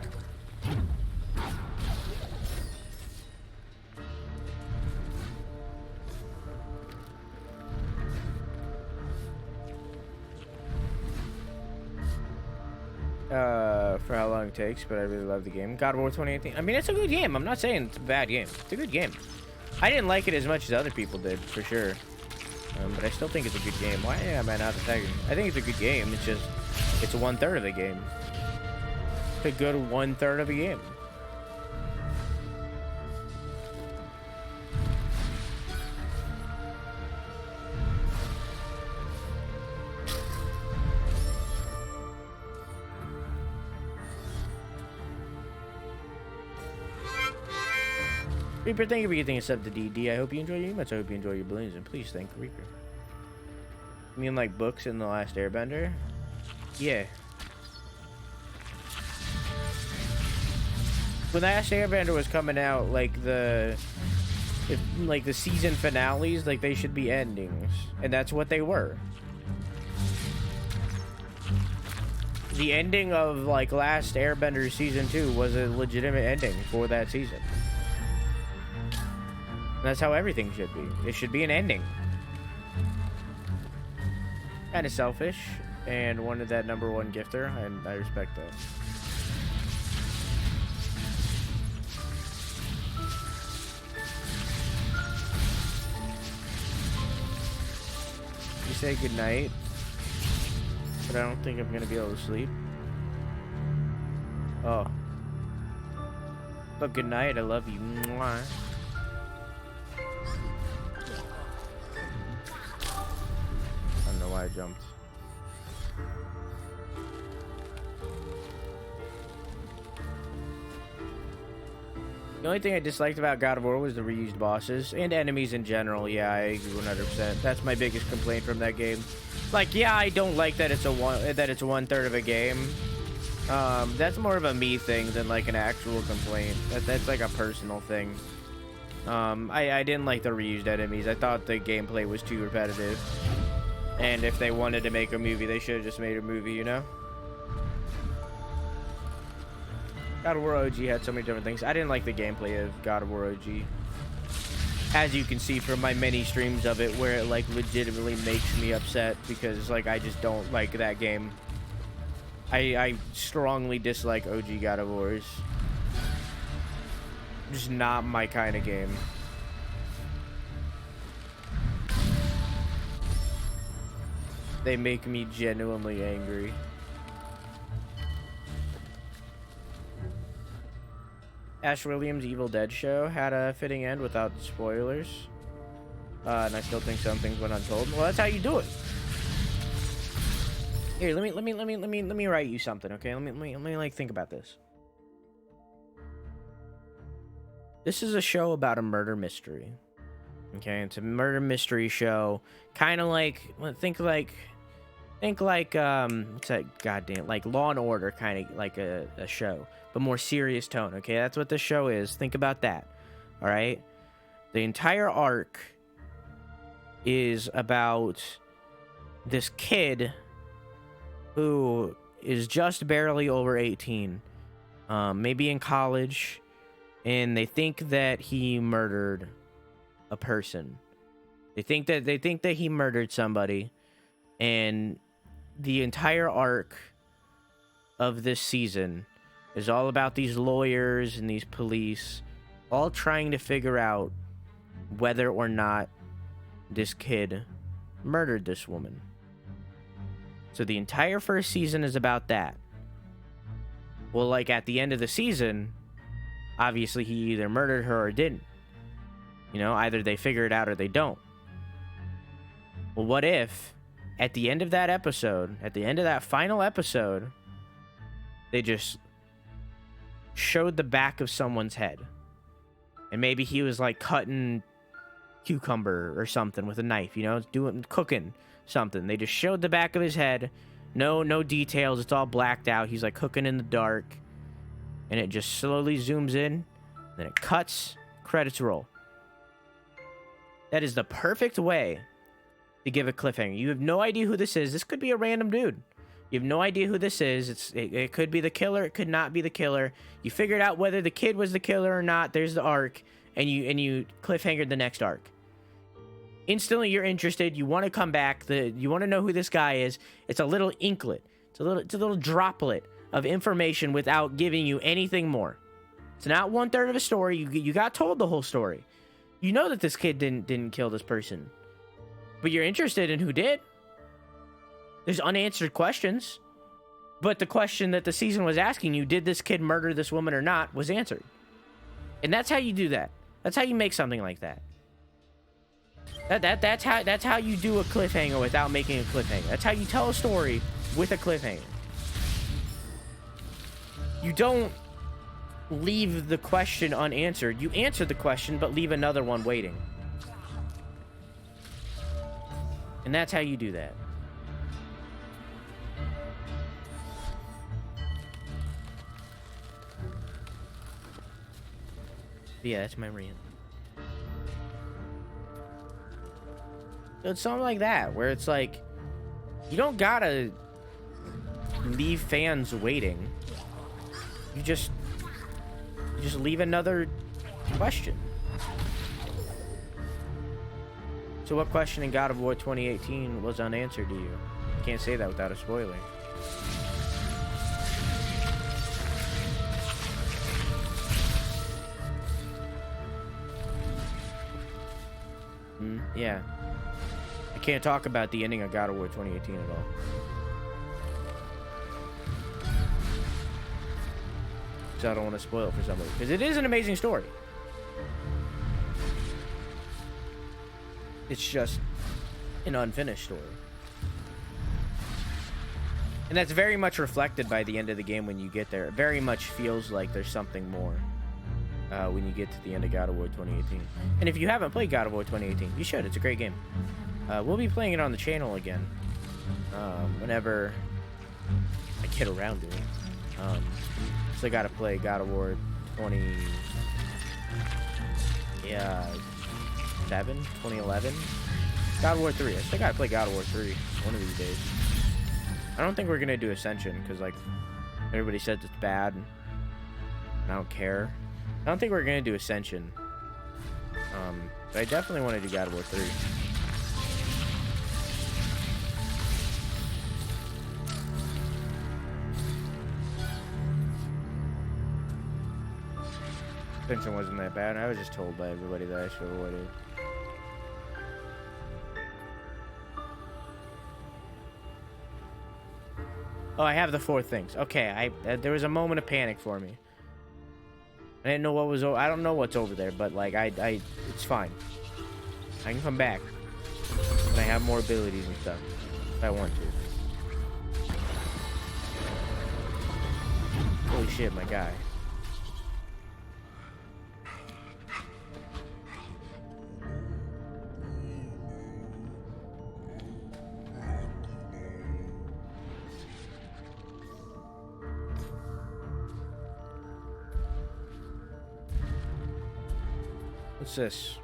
For how long it takes, but I really love the game. God of War 2018. I mean, it's a good game. I'm not saying it's a bad game. It's a good game. I didn't like it as much as other people did, for sure. But I still think it's a good game. Why am I not attacking? I think it's a good game. It's just, it's 1/3 of the game. It's a good 1/3 of the game. Reaper, thank you for getting a sub to DD. I hope you enjoy your emotes. I hope you enjoy your balloons. And please thank Reaper. You mean like books in The Last Airbender? Yeah. When The Last Airbender was coming out, like the season finales, like they should be endings. And that's what they were. The ending of like Last Airbender season 2 was a legitimate ending for that season. That's how everything should be. It should be an ending. Kind of selfish, and wanted that #1 gifter, and I respect that. You say goodnight, but I don't think I'm gonna be able to sleep. Oh. But good night, I love you. Mwah. I don't know why I jumped. The only thing I disliked about God of War was the reused bosses and enemies in general. Yeah, I agree 100%. That's my biggest complaint from that game. Like, yeah, I don't like that it's one third of a game. That's more of a me thing than like an actual complaint. That's like a personal thing. I didn't like the reused enemies. I thought the gameplay was too repetitive. And if they wanted to make a movie, they should have just made a movie, you know? God of War OG had so many different things. I didn't like the gameplay of God of War OG. As you can see from my many streams of it, where it like legitimately makes me upset because like I just don't like that game. I strongly dislike OG God of Wars. Just not my kind of game. They make me genuinely angry. Ash Williams' Evil Dead show had a fitting end without spoilers. And I still think some things went untold. Well, that's how you do it. Here, let me write you something, okay? Let me like think about this. This is a show about a murder mystery. Okay, it's a murder mystery show. Kind of like think like what's that goddamn, like Law and Order, kind of like a show, but more serious tone. Okay, that's what this show is. Think about that. All right, the entire arc is about this kid who is just barely over 18, maybe in college, and they think that he murdered a person. They think that he murdered somebody, and the entire arc of this season is all about these lawyers and these police all trying to figure out whether or not this kid murdered this woman. So the entire first season is about that. Well, like at the end of the season, obviously he either murdered her or didn't. You know, either they figure it out or they don't. Well, what if at the end of that episode, at the end of that final episode, they just showed the back of someone's head? And maybe he was like cutting cucumber or something with a knife, you know, cooking something. They just showed the back of his head. No details. It's all blacked out. He's like cooking in the dark. And it just slowly zooms in. Then it cuts. Credits roll. That is the perfect way to give a cliffhanger. You have no idea who this is. This could be a random dude. You have no idea who this is. It could be the killer. It could not be the killer. You figured out whether the kid was the killer or not. There's the arc. And you cliffhangered the next arc. Instantly, you're interested. You want to come back. You want to know who this guy is. It's a little inklet. It's a little droplet of information without giving you anything more. It's not 1/3 of a story. You got told the whole story. You know that this kid didn't kill this person, but you're interested in who did. There's unanswered questions, but the question that the season was asking you, did this kid murder this woman or not, was answered. And that's how you do that. That's how you make something like that. That's how you do a cliffhanger without making a cliffhanger. That's how you tell a story with a cliffhanger. You don't leave the question unanswered. You answer the question, but leave another one waiting. And that's how you do that. Yeah, that's my rant. So it's something like that, where it's like, you don't gotta leave fans waiting. You just leave another question. So what question in God of War 2018 was unanswered to you? You can't say that without a spoiler. Yeah. I can't talk about the ending of God of War 2018 at all. So I don't want to spoil it for somebody, because it is an amazing story. It's just an unfinished story. And that's very much reflected by the end of the game when you get there. It very much feels like there's something more when you get to the end of God of War 2018. And if you haven't played God of War 2018, you should. It's a great game. We'll be playing it on the channel again whenever I get around to it. So I gotta play God of War 2011. God of War 3. I still gotta play God of War 3 one of these days. I don't think we're gonna do Ascension because like everybody says it's bad. And I don't care. I don't think we're gonna do Ascension. But I definitely want to do God of War 3. Ascension wasn't that bad. I was just told by everybody that I should avoid it. Oh, I have the 4 things. Okay, there was a moment of panic for me. I didn't know what was I don't know what's over there, but like it's fine. I can come back. And I have more abilities and stuff if I want to. Holy shit, my guy. What's this?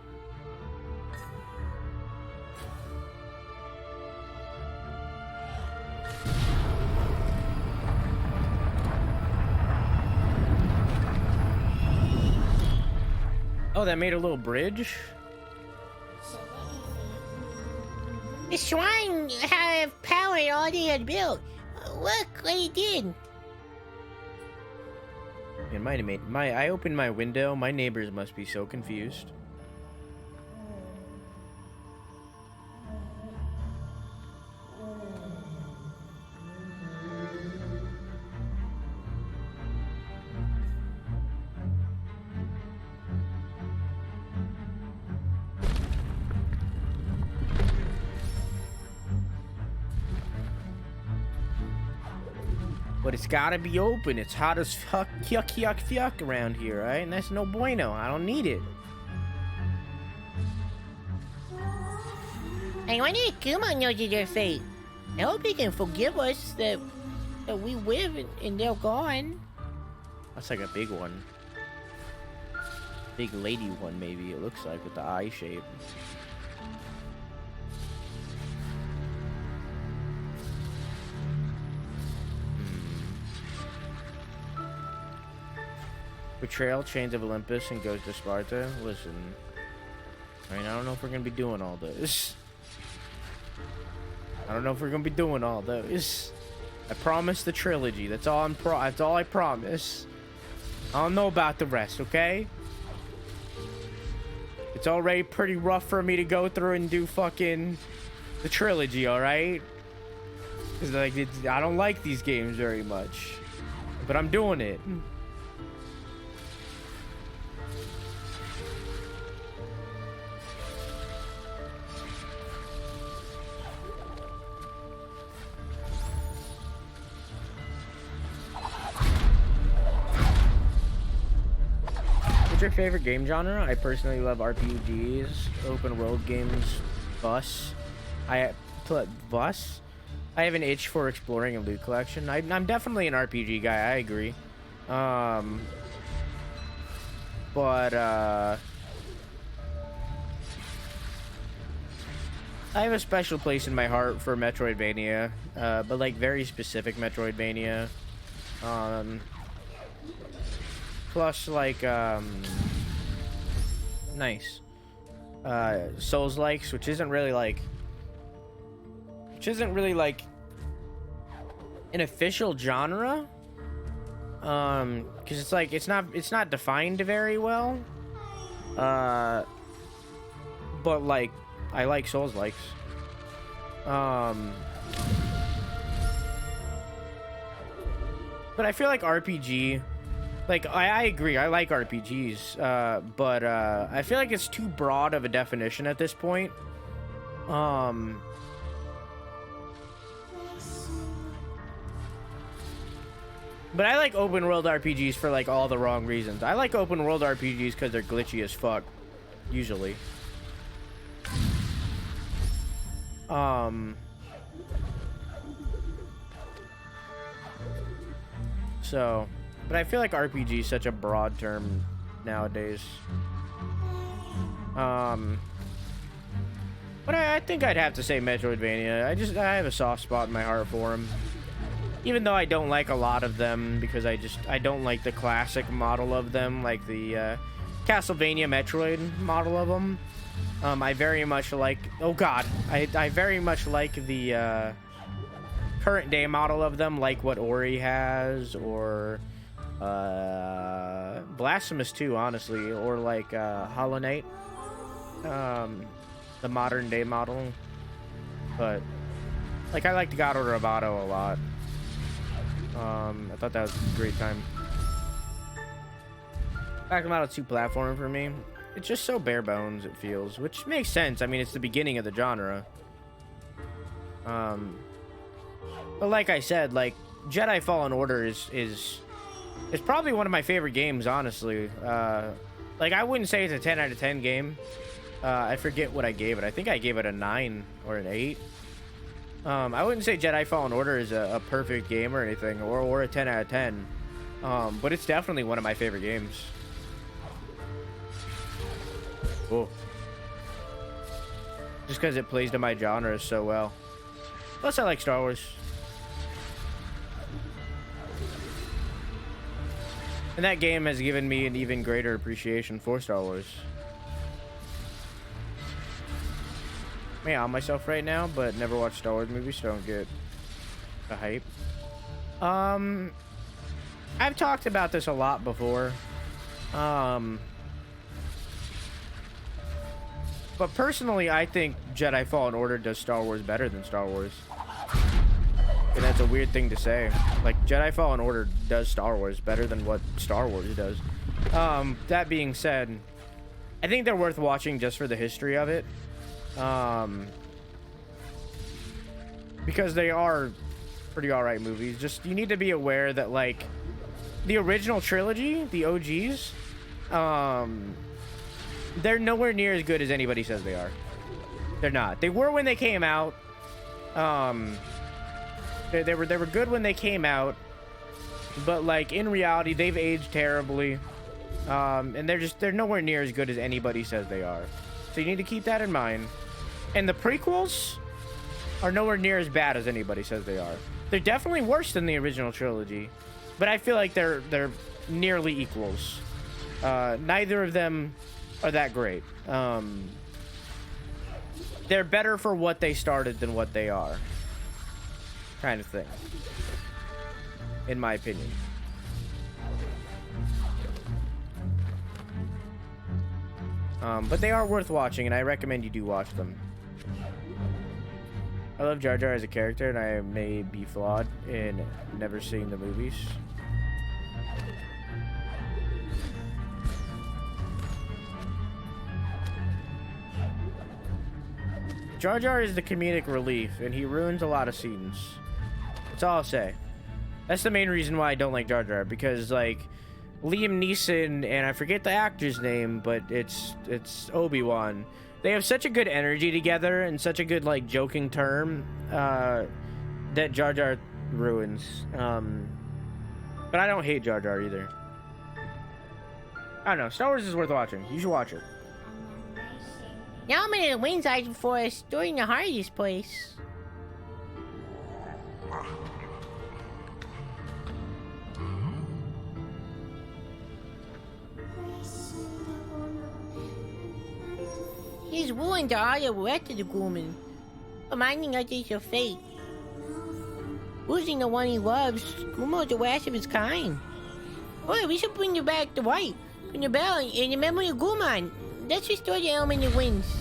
Oh, that made a little bridge? The shrine have power all they had built. Look what he did. It might have made I opened my window. My neighbors must be so confused. But it's gotta be open. It's hot as fuck, yuck around here, right? And that's no bueno. I don't need it. I wonder if Kuma knows of their fate. I hope he can forgive us that we live and they're gone. That's like a big one. Big lady one, maybe, it looks like, with the eye shape. Betrayal, Chains of Olympus, and goes to Sparta. Listen, I mean, I don't know if we're gonna be doing all this. I don't know if we're gonna be doing all those. I promise the trilogy. That's all that's all I promise. I don't know about the rest, okay? It's already pretty rough for me to go through and do fucking the trilogy, all right? Cause like I don't like these games very much, but I'm doing it. What's your favorite game genre? I personally love RPGs, open world games, bus. I have an itch for exploring a loot collection. I'm definitely an RPG guy. I agree. But I have a special place in my heart for Metroidvania, but like very specific Metroidvania. Plus, like, nice. Souls-likes, which isn't really like an official genre. Because it's like, it's not defined very well. But like, I like Souls-likes. But I feel like RPG, like, I agree, I like RPGs, but I feel like it's too broad of a definition at this point. But I like open world RPGs for like all the wrong reasons. I like open world RPGs because they're glitchy as fuck, usually. So, but I feel like RPG is such a broad term nowadays. But I think I'd have to say Metroidvania. I have a soft spot in my heart for them. Even though I don't like a lot of them, because I don't like the classic model of them, like the Castlevania Metroid model of them. I very much like, oh god, I very much like the current day model of them, like what Ori has, or Blasphemous 2, honestly, or like Hollow Knight, the modern day model. But like, I liked God of Roboto a lot. I thought that was a great time. Back Model 2 platform for me, it's just so bare bones, it feels, which makes sense. I mean, it's the beginning of the genre. But like I said, like, Jedi Fallen Order is probably one of my favorite games, honestly. Like, I wouldn't say it's a 10 out of 10 game. I forget what I gave it. I think I gave it a 9 or an 8. I wouldn't say Jedi Fallen Order is a perfect game or anything, or a 10 out of 10. But it's definitely one of my favorite games. Cool. Just because it plays to my genres so well. Plus, I like Star Wars. And that game has given me an even greater appreciation for Star Wars. I may on myself right now, but never watched Star Wars movies, so don't get the hype. I've talked about this a lot before. But personally, I think Jedi Fallen Order does Star Wars better than Star Wars. And that's a weird thing to say. Like, Jedi Fallen Order does Star Wars better than what Star Wars does. That being said, I think they're worth watching just for the history of it. Because they are pretty alright movies. Just, you need to be aware that, like, the original trilogy, the OGs, they're nowhere near as good as anybody says they are. They're not. They were when they came out. They were good when they came out, but like in reality, they've aged terribly. And they're nowhere near as good as anybody says they are. So you need to keep that in mind. And the prequels are nowhere near as bad as anybody says they are. They're definitely worse than the original trilogy, but I feel like they're nearly equals. Neither of them are that great. They're better for what they started than what they are, kind of thing, in my opinion. But they are worth watching, and I recommend you do watch them. I love Jar Jar as a character, and I may be flawed in never seeing the movies. Jar Jar is the comedic relief, and he ruins a lot of scenes. That's all I'll say. That's the main reason why I don't like Jar Jar, because, like, Liam Neeson, and I forget the actor's name, but it's Obi-Wan. They have such a good energy together and such a good, like, joking term that Jar Jar ruins. But I don't hate Jar Jar either. I don't know. Star Wars is worth watching. You should watch it. Now I'm in the Windside Forest during the hardest place. His wounds are all the rest of the Grumman, reminding us of your fate. Losing the one he loves, Grumman is the last of his kind. Oh, we should bring you back the white from the bell in the memory of Grumman. Let's restore the element of winds.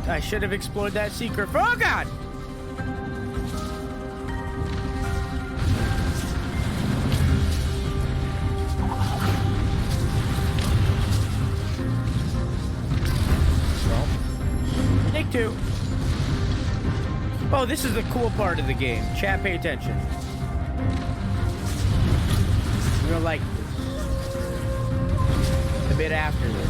I should have explored that secret. Oh, God! Well, take two. Oh, this is the cool part of the game. Chat, pay attention. You're gonna like this. A bit after this.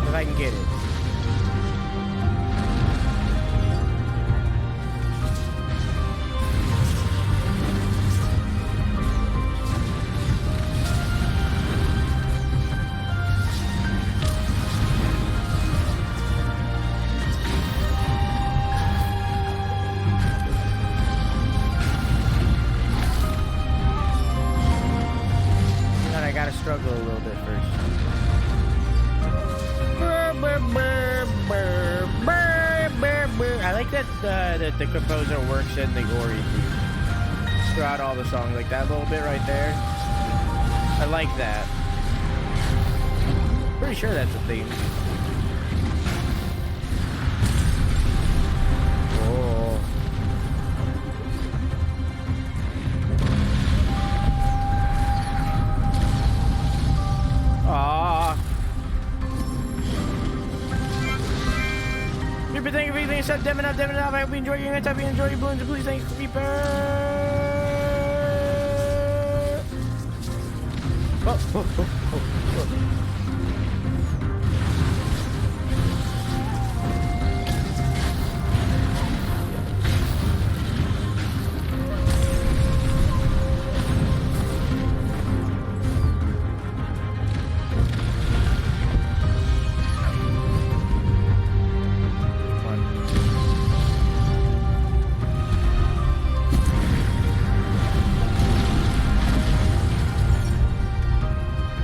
If I can get it. And I gotta struggle a little bit first. I like that the composer works in the Ori theme throughout all the songs, like that little bit right there. I like that. Pretty sure that's the theme. Oh. Ah. Super, thank you for everything. Except Devin up. I hope you enjoy your hands. I hope you enjoy your balloons. Please, thank you, Creeper. Oh.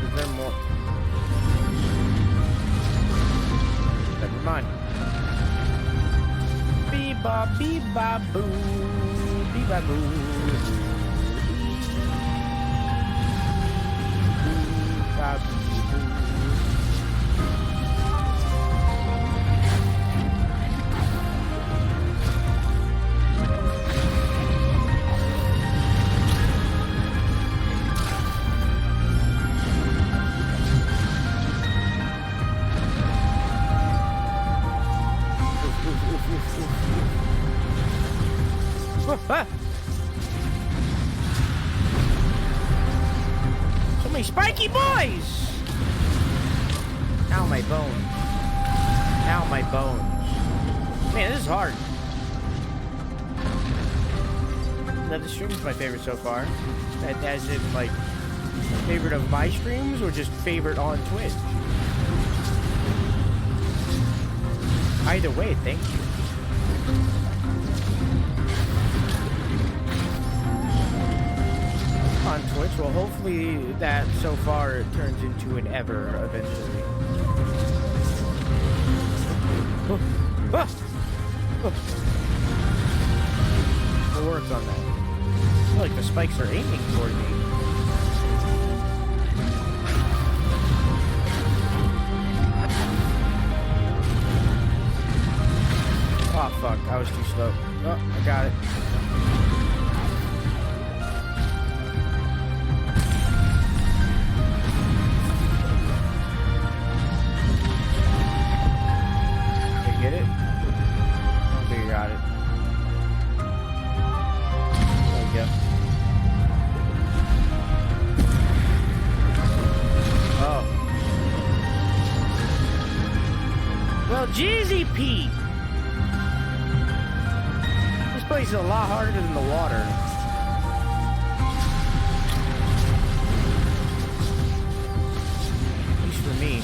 Is there more? ba bee ba boo, bee ba boo, bee ba boo. Ah. So many spiky boys! Ow, my bones. Ow, my bones. Man, this is hard. The stream is my favorite so far. As in, like, favorite of my streams or just favorite on Twitch? Either way, thank you. On Twitch, well, hopefully that so far it turns into an ever eventually. Oh. Ah. Oh. We'll work on that. I feel like the spikes are aiming toward me. Oh fuck, I was too slow. Oh, I got it. Get it? I don't think you got it. There you go. Oh. Well, Jeezy Pete! This place is a lot harder than the water. At least for me.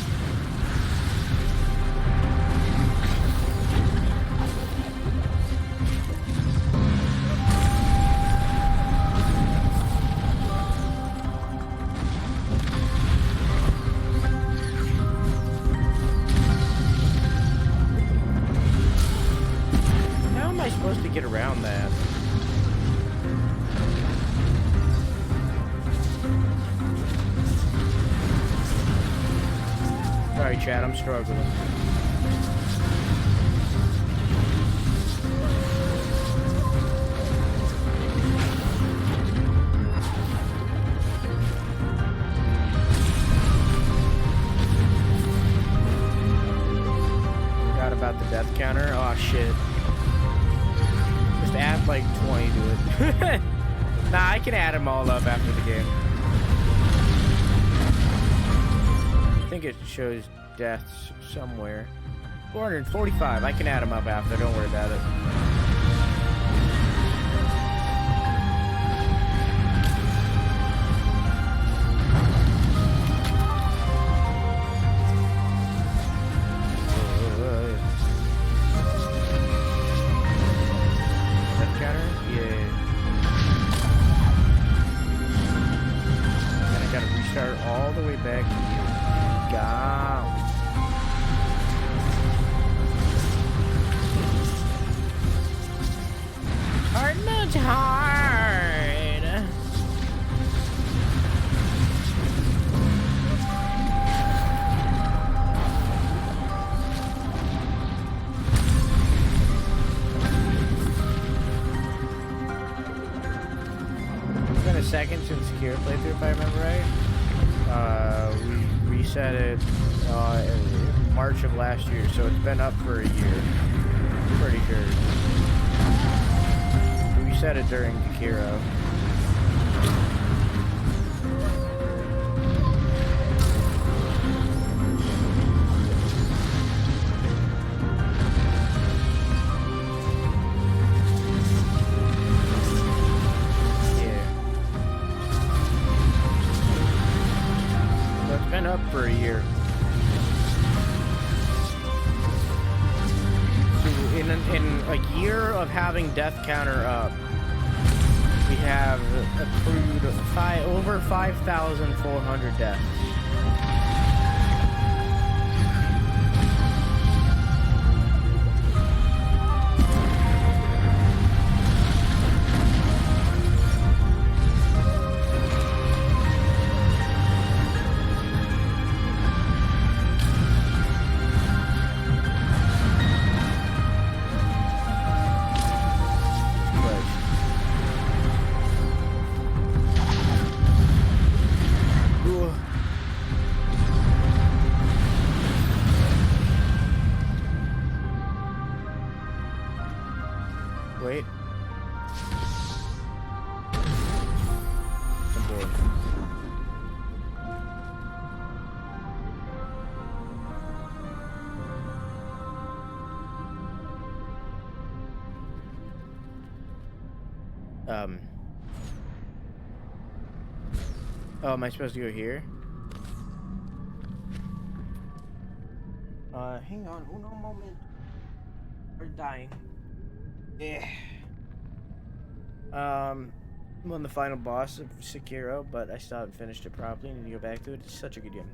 Supposed to get around that. Sorry, chat, I'm struggling. Forgot about the death counter. Oh shit. Add like 20 to it. Nah, I can add them all up after the game. I think it shows deaths somewhere. 445. I can add them up after. Don't worry about it. All the way back here. Go. Hard mode's hard. It's been a second since Kira playthrough, if I remember right. We reset it in March of last year, so it's been up for a year. Pretty sure. We reset it during Kira. Up for a year. So in a year of having death counter up, we have accrued over 5,400 deaths. Wait. I'm bored. Oh, am I supposed to go here? Hang on, uno moment. We're dying. Yeah. I'm on the final boss of Sekiro, but I still haven't finished it properly. I need to go back to it. It's such a good game.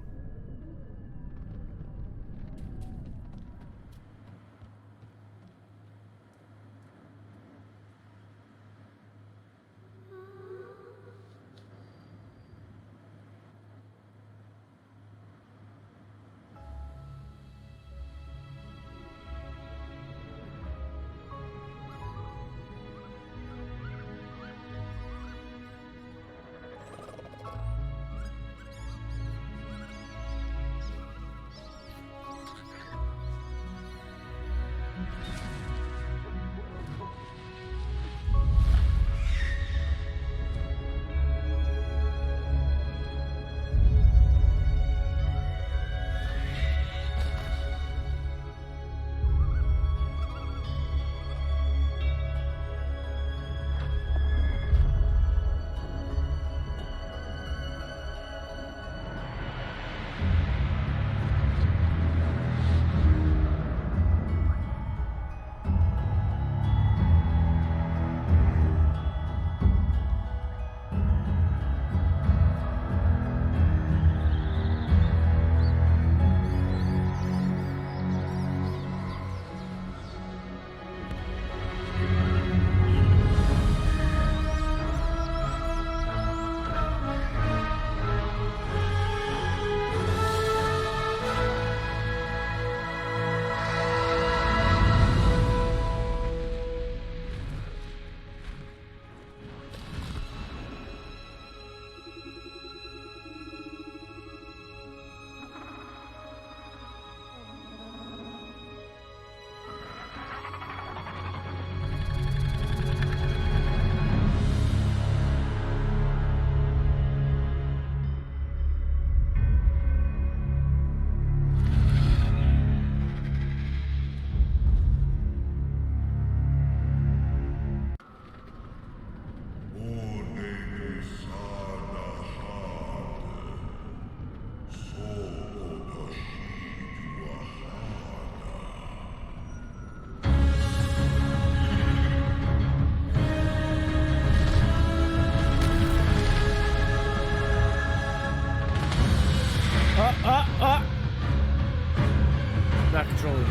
Not controlling it.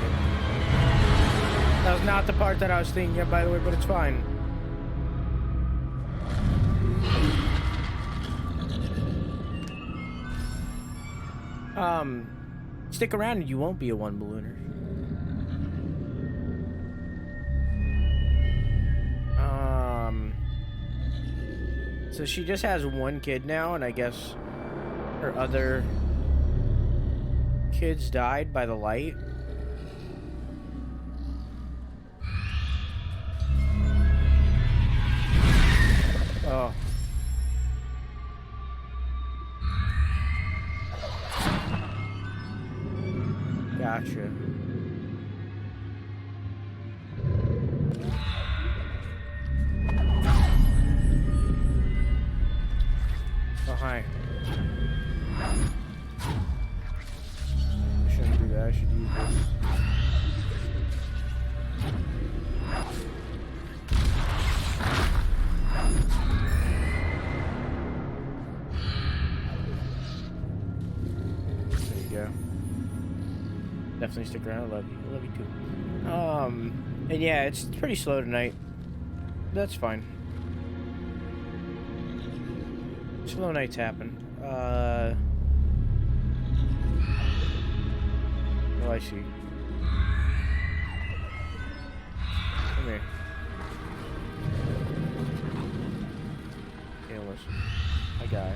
That was not the part that I was thinking of, by the way, but it's fine. Stick around and you won't be a one ballooner. So she just has one kid now, and I guess her other kids died by the light. Oh. Gotcha. Oh, hi. I shouldn't do that. I should use this. There you go. Definitely stick around. I love you. I love you too. And yeah, it's pretty slow tonight. That's fine. Slow nights happen. Oh, I see. Come here. Okay, listen. My guy.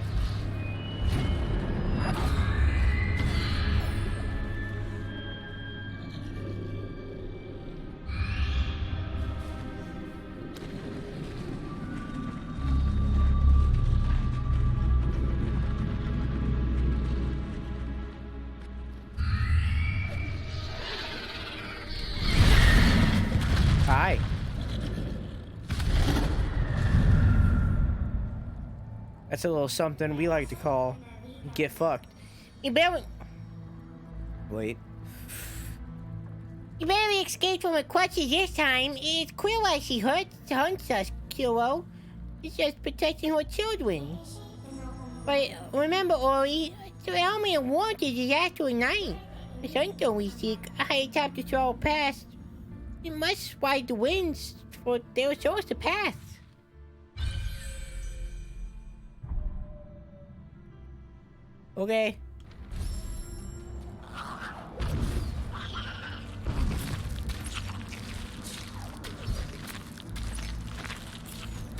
That's a little something we like to call get fucked. You barely, Wait. you barely escaped from her clutches this time. It's clear why she hunts us, Kuro. She's just protecting her children. But remember, Ori, the element of wanted is actually night. The Sunstone we seek, a higher top to travel past. It must ride the winds, for they will show us the path. Okay.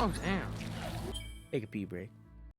Oh, damn. Take a pee break.